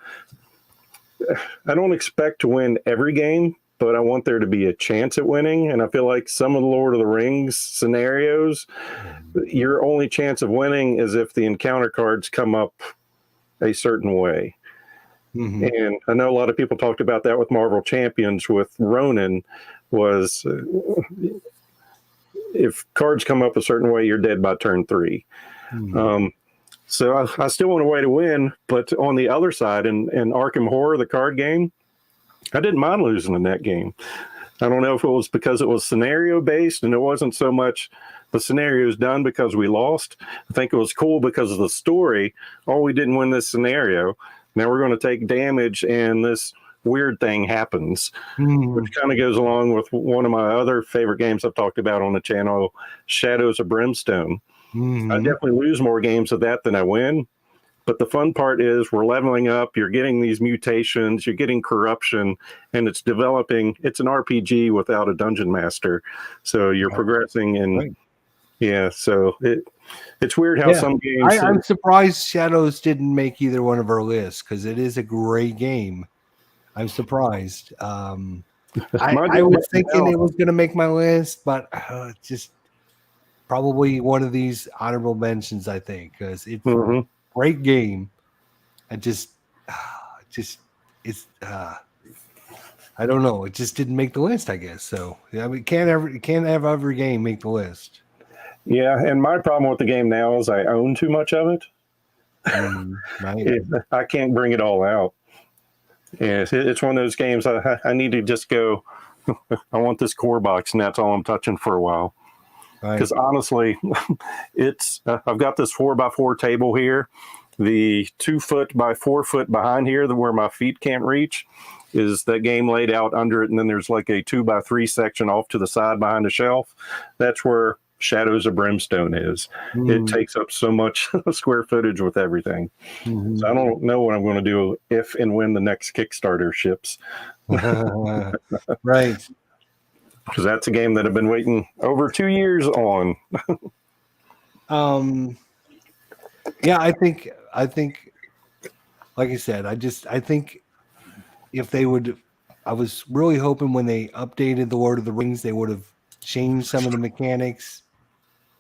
I don't expect to win every game, but I want there to be a chance at winning. And I feel like some of the Lord of the Rings scenarios, your only chance of winning is if the encounter cards come up a certain way. Mm-hmm. And I know a lot of people talked about that with Marvel Champions with Ronin, was if cards come up a certain way, you're dead by turn 3. Mm-hmm. So I still want a way to win, but on the other side, in Arkham Horror, the card game, I didn't mind losing in that game. I don't know if it was because it was scenario based and it wasn't so much the scenarios done because we lost. I think it was cool because of the story. Oh, we didn't win this scenario. Now we're going to take damage and this weird thing happens, which kind of goes along with one of my other favorite games I've talked about on the channel, Shadows of Brimstone. I definitely lose more games of that than I win. But the fun part is we're leveling up, you're getting these mutations, you're getting corruption, and it's developing. It's an RPG without a dungeon master. So you're progressing and yeah, so it's weird how some games... I'm surprised Shadows didn't make either one of our lists, because it is a great game. I'm surprised. I was thinking it was going to make my list, but just probably one of these honorable mentions, I think, because it's a great game. I just it's I don't know. It just didn't make the list, I guess. So yeah, we can't have every game make the list. Yeah, and my problem with the game now is I own too much of it. Right. I can't bring it all out. Yeah, it's one of those games I need to just go, I want this core box, and that's all I'm touching for a while. Because honestly, it's I've got this 4x4 table here. The 2 foot by 4 foot behind here, where my feet can't reach, is that game laid out under it. And then there's like a 2x3 section off to the side behind the shelf. That's where Shadows of Brimstone is. It takes up so much square footage with everything. So I don't know what I'm going to do if and when the next Kickstarter ships. Right. Because that's a game that I've been waiting over 2 years on. Yeah, I think, like I said, I think if they would, I was really hoping when they updated the Lord of the Rings, they would have changed some of the mechanics.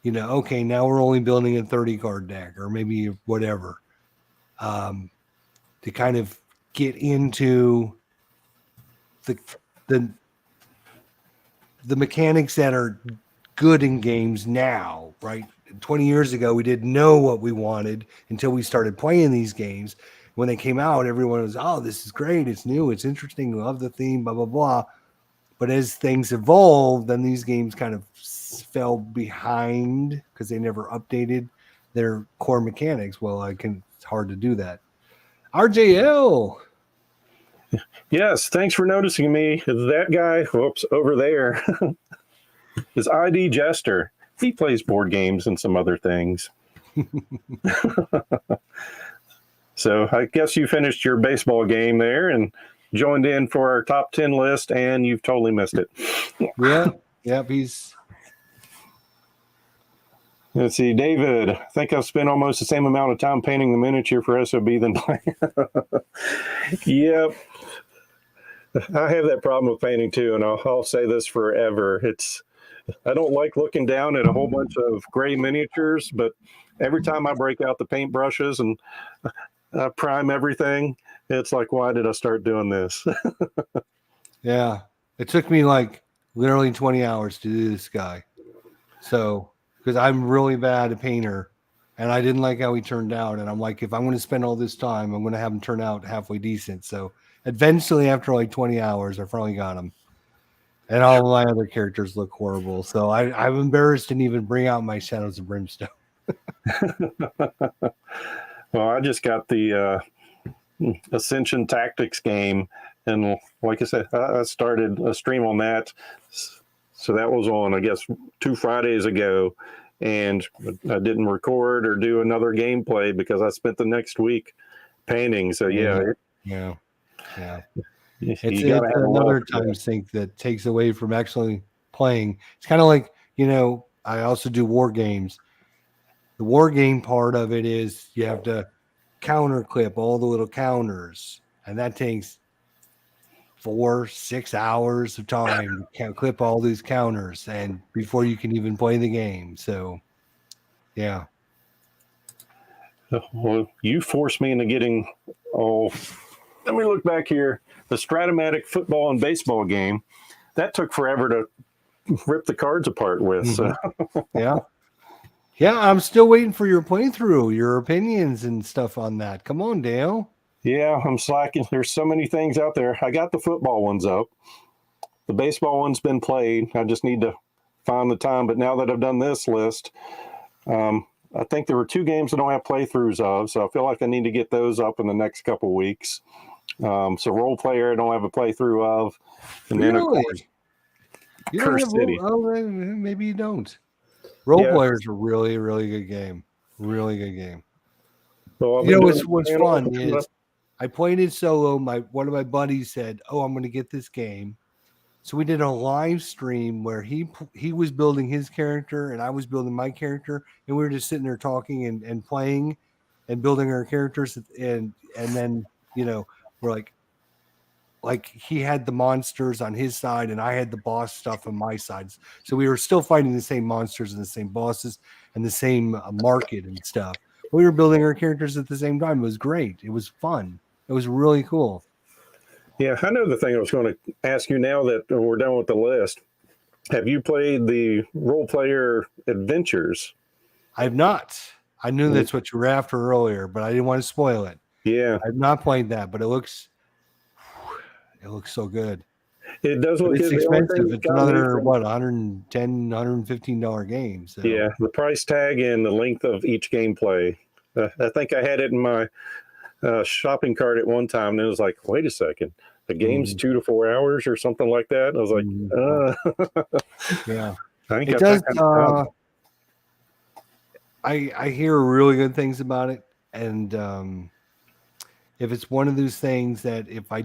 Okay, now we're only building a 30 card deck, or maybe whatever, to kind of get into the mechanics that are good in games now, right? 20 years ago, we didn't know what we wanted until we started playing these games. When they came out, everyone was, oh, this is great. It's new. It's interesting. Love the theme, blah, blah, blah. But as things evolved, then these games kind of fell behind because they never updated their core mechanics. Well, it's hard to do that. RJL. Yes, thanks for noticing me. That guy, whoops, over there is IDJester. He plays board games and some other things. So I guess you finished your baseball game there and joined in for our top 10 list, and you've totally missed it. Yeah, yep, he's... Let's see, David, I think I've spent almost the same amount of time painting the miniature for SOB than playing. Yep. I have that problem with painting too, and I'll say this forever. I don't like looking down at a whole bunch of gray miniatures, but every time I break out the paint brushes and prime everything, it's like, why did I start doing this? Yeah, it took me like literally 20 hours to do this guy. So, because I'm really bad at painter, and I didn't like how he turned out, and I'm like, if I'm going to spend all this time, I'm going to have him turn out halfway decent. So, eventually, after like 20 hours, I finally got him. And all my other characters look horrible. So I'm embarrassed to even bring out my Shadows of Brimstone. Well, I just got the Ascension Tactics game. And like I said, I started a stream on that. So that was on, I guess, 2 Fridays ago. And I didn't record or do another gameplay because I spent the next week painting. So, yeah. It's another time sink that takes away from actually playing. It's kind of like, I also do war games. The war game part of it is you have to counter clip all the little counters, and that takes 4-6 hours of time to clip all these counters, and before you can even play the game. So, yeah. Well, you forced me into getting, let me look back here. The Stratomatic football and baseball game, that took forever to rip the cards apart with. Mm-hmm. So. Yeah, I'm still waiting for your playthrough, your opinions and stuff on that. Come on, Dale. Yeah, I'm slacking. There's so many things out there. I got the football ones up. The baseball one's been played. I just need to find the time. But now that I've done this list, I think there were 2 games I don't have playthroughs of. So I feel like I need to get those up in the next couple weeks. So Role Player I don't have a playthrough of, and then of course Curse City. Maybe you don't. Role Player is a really, really good game. Really good game. Well, what's fun is I played it solo. One of my buddies said, "Oh, I'm going to get this game." So we did a live stream where he was building his character and I was building my character, and we were just sitting there talking and playing and building our characters, and then we're like he had the monsters on his side and I had the boss stuff on my side. So we were still fighting the same monsters and the same bosses and the same market and stuff. We were building our characters at the same time. It was great. It was fun. It was really cool. Yeah, I know the thing I was going to ask you now that we're done with the list. Have you played the Role Player Adventures? I've not. I knew that's what you were after earlier, but I didn't want to spoil it. Yeah. I've not played that, but it looks so good. It does look It's expensive. It's another $110, $115 game. So. Yeah, the price tag and the length of each gameplay. I think I had it in my shopping cart at one time, and it was like, wait a second, the game's 2 to 4 hours or something like that. I was like, yeah, I think it does. I hear really good things about it, and if it's one of those things that if I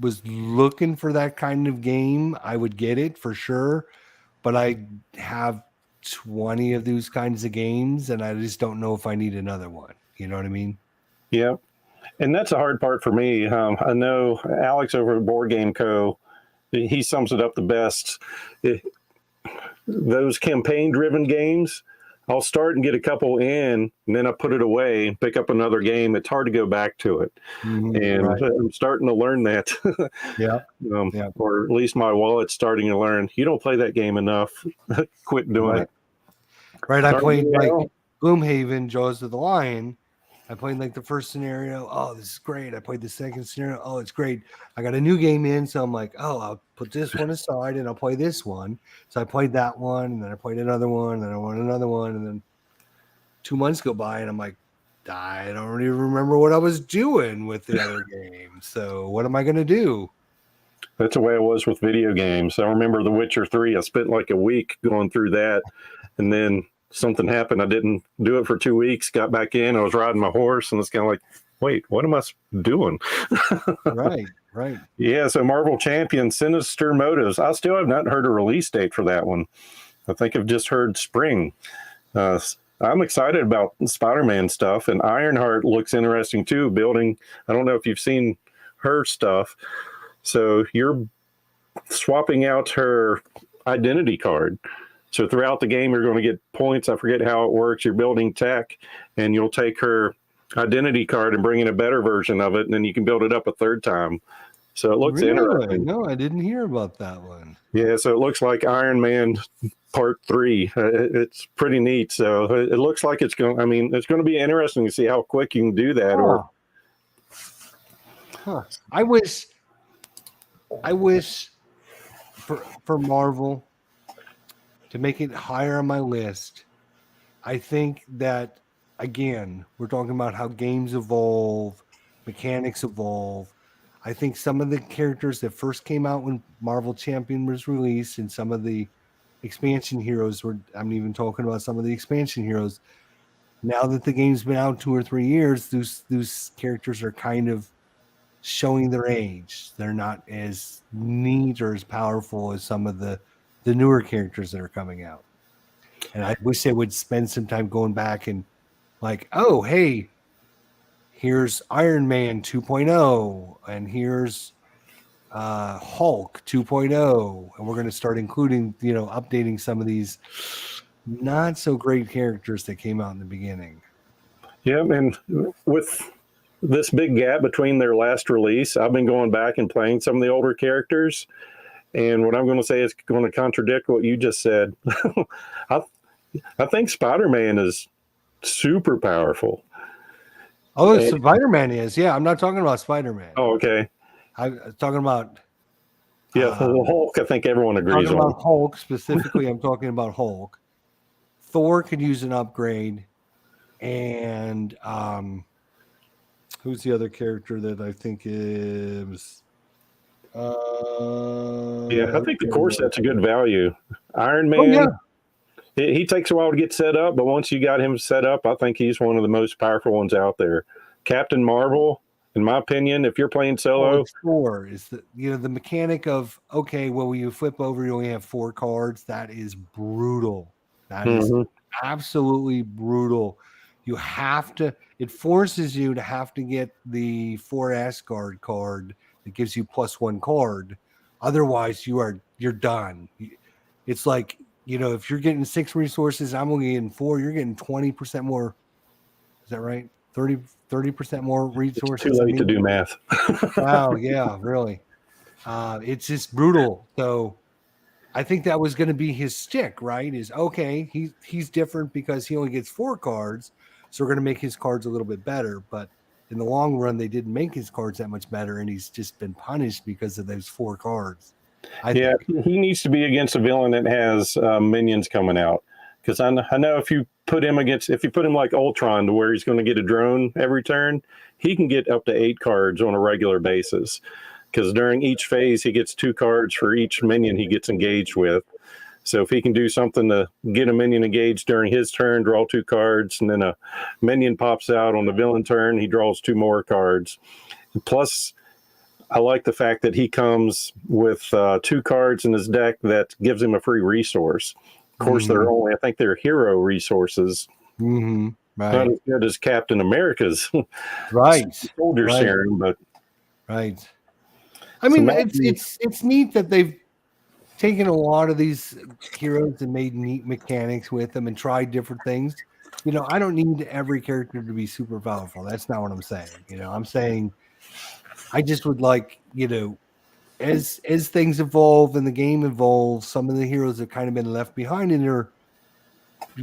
was looking for that kind of game, I would get it for sure. But I have 20 of those kinds of games, and I just don't know if I need another one. You know what I mean? Yeah. And that's a hard part for me. I know Alex over at Board Game Co., he sums it up the best. Those campaign-driven games, I'll start and get a couple in, and then I put it away and pick up another game. It's hard to go back to it. And right. I'm starting to learn that. Or at least my wallet's starting to learn. You don't play that game enough. Quit doing it. Right. I played like Gloomhaven, Jaws of the Lion, I played like the first scenario. Oh, this is great. I played the second scenario. Oh, it's great. I got a new game in. So I'm like, oh, I'll put this one aside and I'll play this one. So I played that one and then I played another one and then I won another one. And then 2 months go by and I'm like, I don't even remember what I was doing with the other game. So what am I going to do? That's the way it was with video games. I remember The Witcher 3. I spent like a week going through that, and then something happened. I didn't do it for 2 weeks, got back in. I was riding my horse, and it's kind of like, wait, what am I doing? Right. Yeah, so Marvel Champion, Sinister Motives. I still have not heard a release date for that one. I think I've just heard spring. I'm excited about Spider-Man stuff, and Ironheart looks interesting too, building. I don't know if you've seen her stuff. So you're swapping out her identity card. So throughout the game, you're going to get points. I forget how it works. You're building tech, and you'll take her identity card and bring in a better version of it, and then you can build it up a third time. So it looks interesting. No, I didn't hear about that one. Yeah, so it looks like Iron Man Part 3. It's pretty neat. So it looks like it's going. I mean, it's going to be interesting to see how quick you can do that. I wish for Marvel to make it higher on my list. I think that, again, we're talking about how games evolve, mechanics evolve. I think some of the characters that first came out when Marvel Champion was released and some of the expansion heroes I'm even talking about some of the expansion heroes. Now that the game's been out 2 or 3 years, those characters are kind of showing their age. They're not as neat or as powerful as some of the newer characters that are coming out. And I wish they would spend some time going back and like, oh, hey, here's Iron Man 2.0 and here's Hulk 2.0. And we're going to start including, updating some of these not so great characters that came out in the beginning. Yeah, and with this big gap between their last release, I've been going back and playing some of the older characters. And what I'm going to say is going to contradict what you just said. I think Spider-Man is super powerful. Oh, Spider-Man is. Yeah, I'm not talking about Spider-Man. Oh, okay. I'm talking about... Yeah, Hulk, I think everyone agrees talking on. About Hulk, specifically, I'm talking about Hulk. Thor could use an upgrade. And who's the other character that I think is... yeah, I think the core set's a good value. Iron Man, he takes a while to get set up, but once you got him set up, I think he's one of the most powerful ones out there. Captain Marvel, in my opinion, if you're playing solo, Thor is the mechanic of when you flip over, you only have 4 cards. That is brutal. That is absolutely brutal. You have to. It forces you to have to get the 4 Asgard card. It gives you +1 card. Otherwise, you're done. It's like, if you're getting 6 resources, I'm only getting 4. You're getting 20% more. Is that right? 30% more resources. It's too late to do math. Wow. Yeah, really. It's just brutal. So I think that was going to be his stick, right? Is okay. He's different because he only gets 4 cards. So we're going to make his cards a little bit better. But in the long run, they didn't make his cards that much better, and he's just been punished because of those 4 cards. He needs to be against a villain that has minions coming out. Because I know if you put him like Ultron, to where he's going to get a drone every turn, he can get up to 8 cards on a regular basis. Because during each phase, he gets 2 cards for each minion he gets engaged with. So if he can do something to get a minion engaged during his turn, draw 2 cards, and then a minion pops out on the villain turn, he draws 2 more cards. Plus, I like the fact that he comes with 2 cards in his deck that gives him a free resource. Of course, I think they're hero resources. Mm-hmm. Right. Not as good as Captain America's soldier serum, but right. I mean, it's neat that they've taken a lot of these heroes and made neat mechanics with them and tried different things. I don't need every character to be super powerful. That's not what I'm saying. I'm saying I just would like, as things evolve and the game evolves, some of the heroes have kind of been left behind, and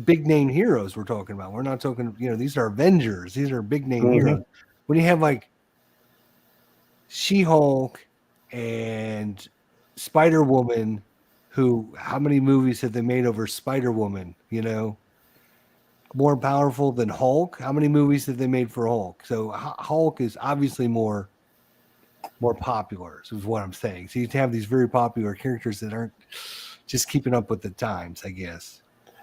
big name heroes we're talking about. We're not talking, these are Avengers. These are big name Mhm. heroes. When you have like She-Hulk and Spider-Woman, how many movies have they made over Spider-Woman? More powerful than Hulk. How many movies have they made for Hulk? So Hulk is obviously more popular, is what I'm saying. So you have these very popular characters that aren't just keeping up with the times, I guess.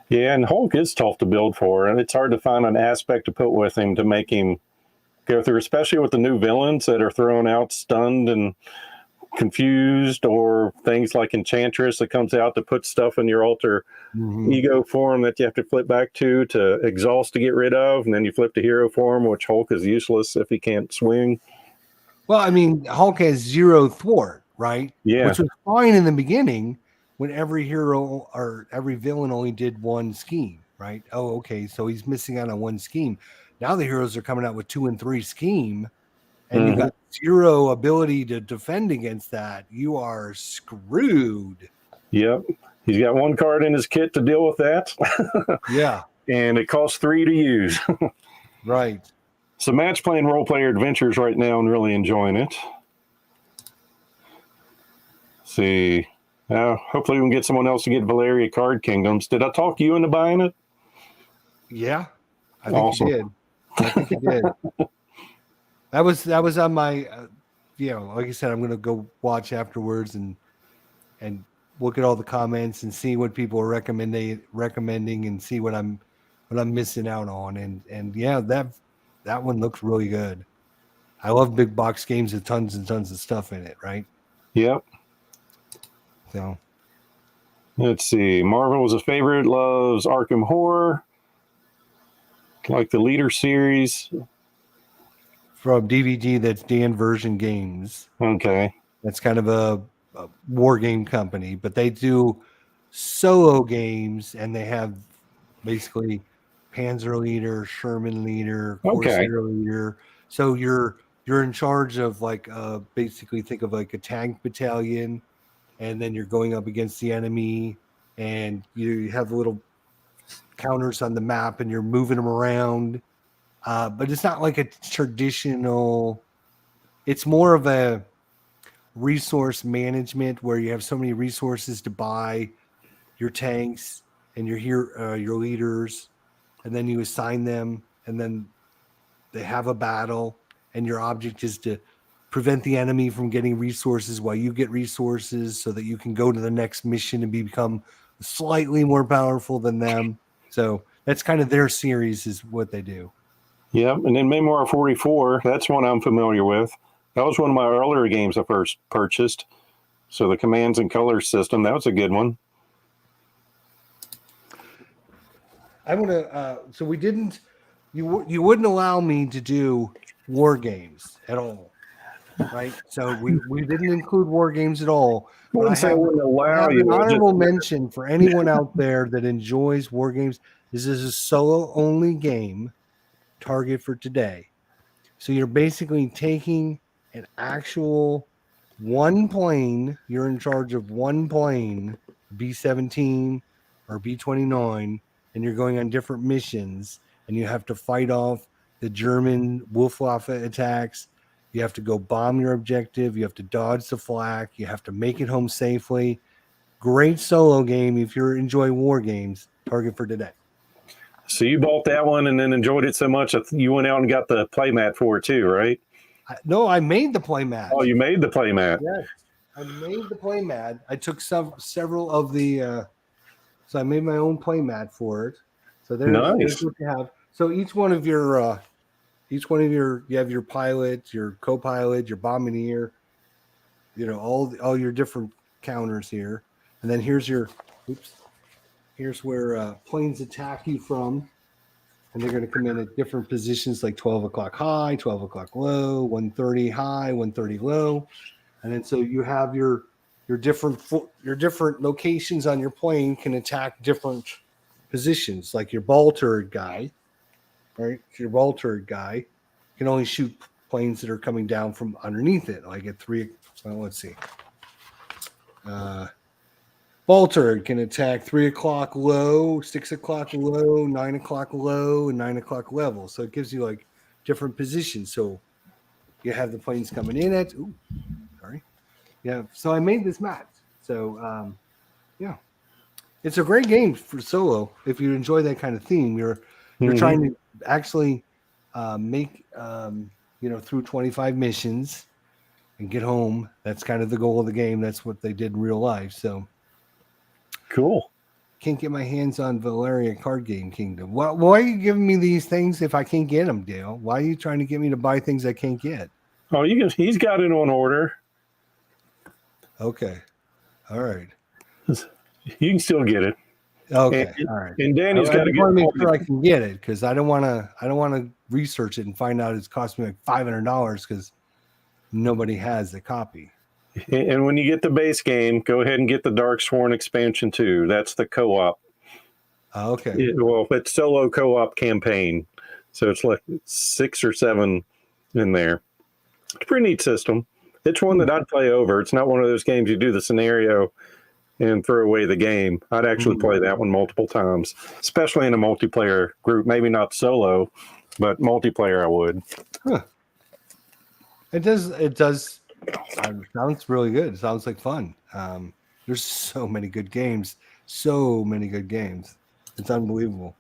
Yeah, and Hulk is tough to build for, and it's hard to find an aspect to put with him to make him go through, especially with the new villains that are thrown out stunned and confused, or things like Enchantress that comes out to put stuff in your alter ego form that you have to flip back to exhaust to get rid of, and then you flip to hero form, which Hulk is useless if he can't swing. Well, I mean, Hulk has zero thwart, right? Yeah. Which was fine in the beginning when every hero or every villain only did one scheme, right? Oh, okay. So he's missing out on one scheme. Now the heroes are coming out with 2 and 3 scheme, and you got zero ability to defend against that. You are screwed. Yep. He's got one card in his kit to deal with that. Yeah. And it costs 3 to use. Right. So Matt's playing role player adventures right now and really enjoying it. Let's see. Hopefully we can get someone else to get Valeria Card Kingdoms. Did I talk you into buying it? Yeah. I think Awesome. you did. I think you did. That was on my, like I said, I'm going to go watch afterwards and look at all the comments and see what people are recommending and see what I'm missing out on. And yeah, that one looks really good. I love big box games with tons and tons of stuff in it, right? Yep. So let's see. Marvel was a favorite, loves Arkham Horror, like the Leader series. from DVD, that's Dan Version Games. Okay. That's kind of a war game company, but they do solo games, and they have basically Panzer Leader, Sherman Leader, Corsair Leader. So you're in charge of like basically think of like a tank battalion, and then you're going up against the enemy, and you have little counters on the map, and you're moving them around. But it's not like a traditional. It's more of a resource management where you have so many resources to buy your tanks and your leaders, and then you assign them, and then they have a battle, and your object is to prevent the enemy from getting resources while you get resources so that you can go to the next mission and become slightly more powerful than them. So that's kind of their series, is what they do. Yep. And then Memoir 44, that's one I'm familiar with. That was one of my earlier games I first purchased. So the commands and colors system, that was a good one. I want to. So we didn't. You wouldn't allow me to do war games at all, right? So we didn't include war games at all. But I have an honorable mention for anyone out there that enjoys war games. This is a solo only game. Target for today. So you're basically taking an actual one plane. You're in charge of one plane, B-17 or B-29, and you're going on different missions, and you have to fight off the German Luftwaffe attacks. You have to go bomb your objective. You have to dodge the flak. You have to make it home safely. Great solo game if you enjoy war games. Target for today. So you bought that one and then enjoyed it so much you went out and got the playmat for it too, right? No, I made the playmat. Oh, you made the playmat. Yes, I made the playmat. I took several of the, so I made my own playmat for it. So there's what you have. So each one of your, you have your pilot, your co-pilot, your bombardier, all your different counters here. And then here's where planes attack you from. And they're going to come in at different positions, like 12 o'clock high, 12 o'clock low, 1:30 high, 1:30 low. And then so you have your different locations on your plane can attack different positions, like your ball turret guy, right? Your ball turret guy can only shoot planes that are coming down from underneath it, like at 3. Well, let's see. Bolter can attack 3 o'clock low, 6 o'clock low, 9 o'clock low, and 9 o'clock level. So it gives you like different positions. So you have the planes coming in at. Ooh, sorry. Yeah. So I made this map. So yeah, it's a great game for solo. If you enjoy that kind of theme, you're trying to actually make through 25 missions and get home. That's kind of the goal of the game. That's what they did in real life. So. Cool. Can't get my hands on Valeria Card Game Kingdom. Why are you giving me these things if I can't get them, Dale? Why are you trying to get me to buy things I can't get? Oh, he's got it on order. Okay. All right. You can still get it. Okay. All right. And Danny's got to make sure I can get it because I don't want to research it and find out it's cost me like $500 because nobody has a copy. And when you get the base game, go ahead and get the Darksworn expansion too. That's the co-op. Okay. It's solo co-op campaign. So it's like 6 or 7 in there. It's a pretty neat system. It's one that I'd play over. It's not one of those games you do the scenario and throw away the game. I'd actually play that one multiple times, especially in a multiplayer group. Maybe not solo, but multiplayer I would. Huh. It does. Sounds really good. It sounds like fun. There's so many good games. It's unbelievable.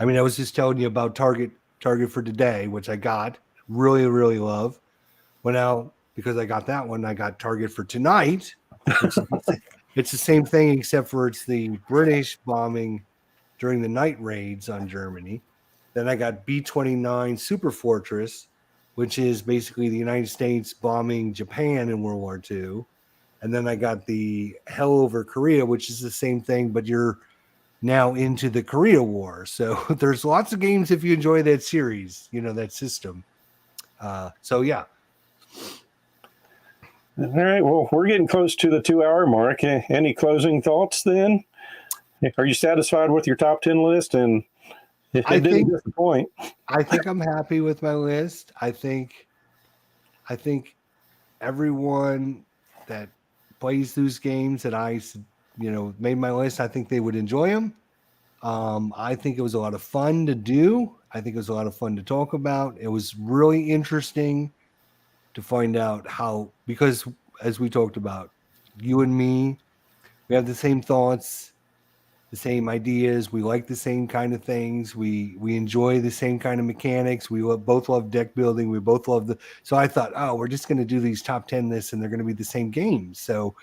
I mean, I was just telling you about Target for Today, which I got. Really, really love. Well, now, because I got that one, I got Target for Tonight. It's the same thing, except for it's the British bombing during the night raids on Germany. Then I got B-29 Super Fortress, which is basically the United States bombing Japan in World War II. And then I got the Hell Over Korea, which is the same thing, but you're now into the Korea War. So there's lots of games if you enjoy that series, that system. So, yeah. All right. Well, we're getting close to the 2-hour mark. Any closing thoughts then? Are you satisfied with your top 10 list? And it didn't disappoint. I think I'm happy with my list. I think everyone that plays those games that I made my list, I think they would enjoy them. I think it was a lot of fun to do. I think it was a lot of fun to talk about. It was really interesting to find out how, because as we talked about, you and me, we have the same thoughts, the same ideas. We like the same kind of things. We enjoy the same kind of mechanics. We both love deck building. We both love so I thought, we're just going to do these top 10 lists and they're going to be the same games. So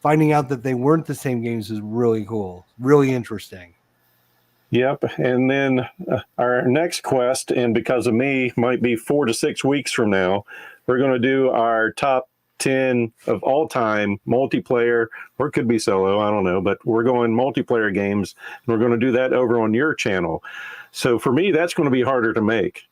finding out that they weren't the same games was really cool, really interesting. Yep. And then our next quest, and because of me, might be 4 to 6 weeks from now. We're going to do our top 10 of all time multiplayer, or it could be solo, I don't know, but we're going multiplayer games, and we're going to do that over on your channel. So for me, that's going to be harder to make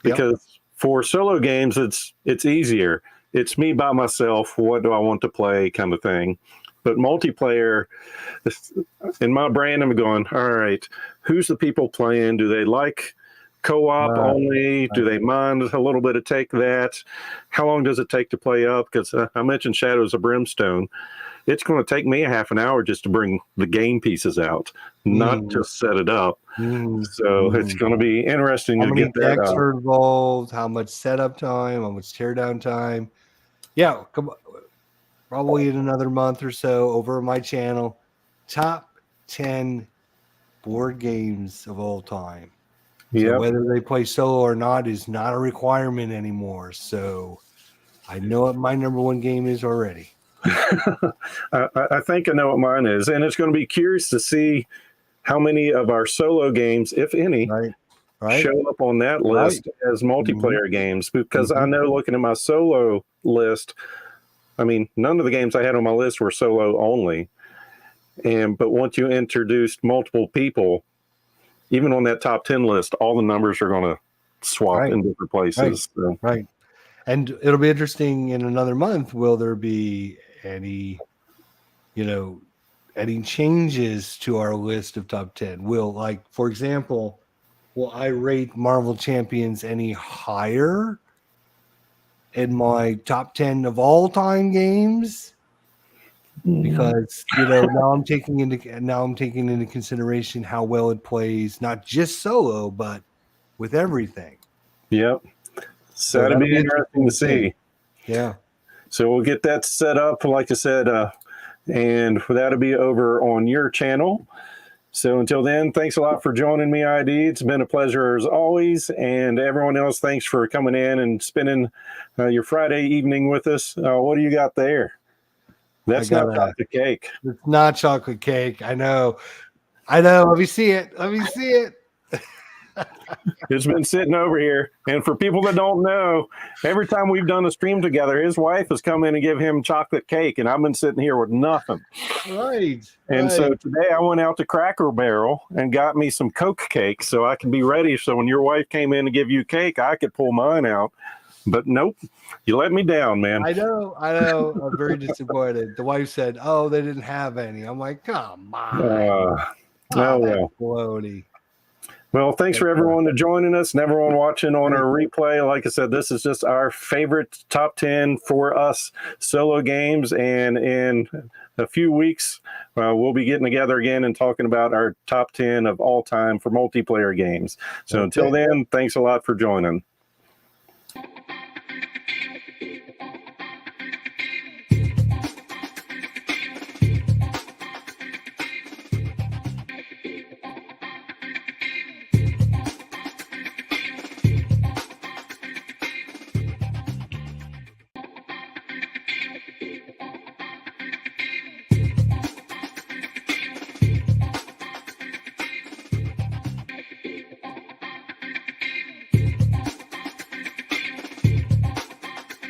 because for solo games, it's easier. It's me by myself. What do I want to play kind of thing. But multiplayer, in my brain, I'm going, all right, who's the people playing? Do they like co-op only? Do they mind a little bit of take that? How long does it take to play up? Because I mentioned Shadows of Brimstone. It's going to take me a half an hour just to bring the game pieces out, not just set it up. So it's going to be interesting to get that. How many decks are involved? How much setup time? How much teardown time? Yeah, probably in another month or so over my channel. Top 10 board games of all time. So whether they play solo or not is not a requirement anymore. So I know what my number one game is already. I think I know what mine is. And it's going to be curious to see how many of our solo games, if any, show up on that list as multiplayer games. Because I know looking at my solo list, I mean, none of the games I had on my list were solo only. But once you introduced multiple people, even on that top 10 list, all the numbers are going to swap in different places. Right. And it'll be interesting in another month. Will there be any changes to our list of top 10? For example, will I rate Marvel Champions any higher in my top 10 of all time games? because now I'm taking into consideration how well it plays, not just solo, but with everything. Yep. So that'd be interesting to see. Yeah. So we'll get that set up, like I said, and that'll be over on your channel. So until then, thanks a lot for joining me, ID. It's been a pleasure as always. And everyone else, thanks for coming in and spending your Friday evening with us. What do you got there? That's not chocolate cake. It's not chocolate cake. I know. Let me see it. It's been sitting over here. And for people that don't know, every time we've done a stream together, his wife has come in and give him chocolate cake, and I've been sitting here with nothing. Right. And so today I went out to Cracker Barrel and got me some Coke cake so I can be ready. So when your wife came in to give you cake, I could pull mine out. But nope, you let me down, man. I know. I'm very disappointed. The wife said, "Oh, they didn't have any." I'm like, "Come on." Well. Baloney. Well, thanks for everyone to joining us and everyone watching on our replay. Like I said, this is just our favorite top 10 for us solo games. And in a few weeks, we'll be getting together again and talking about our top 10 of all time for multiplayer games. So until then, thanks a lot for joining.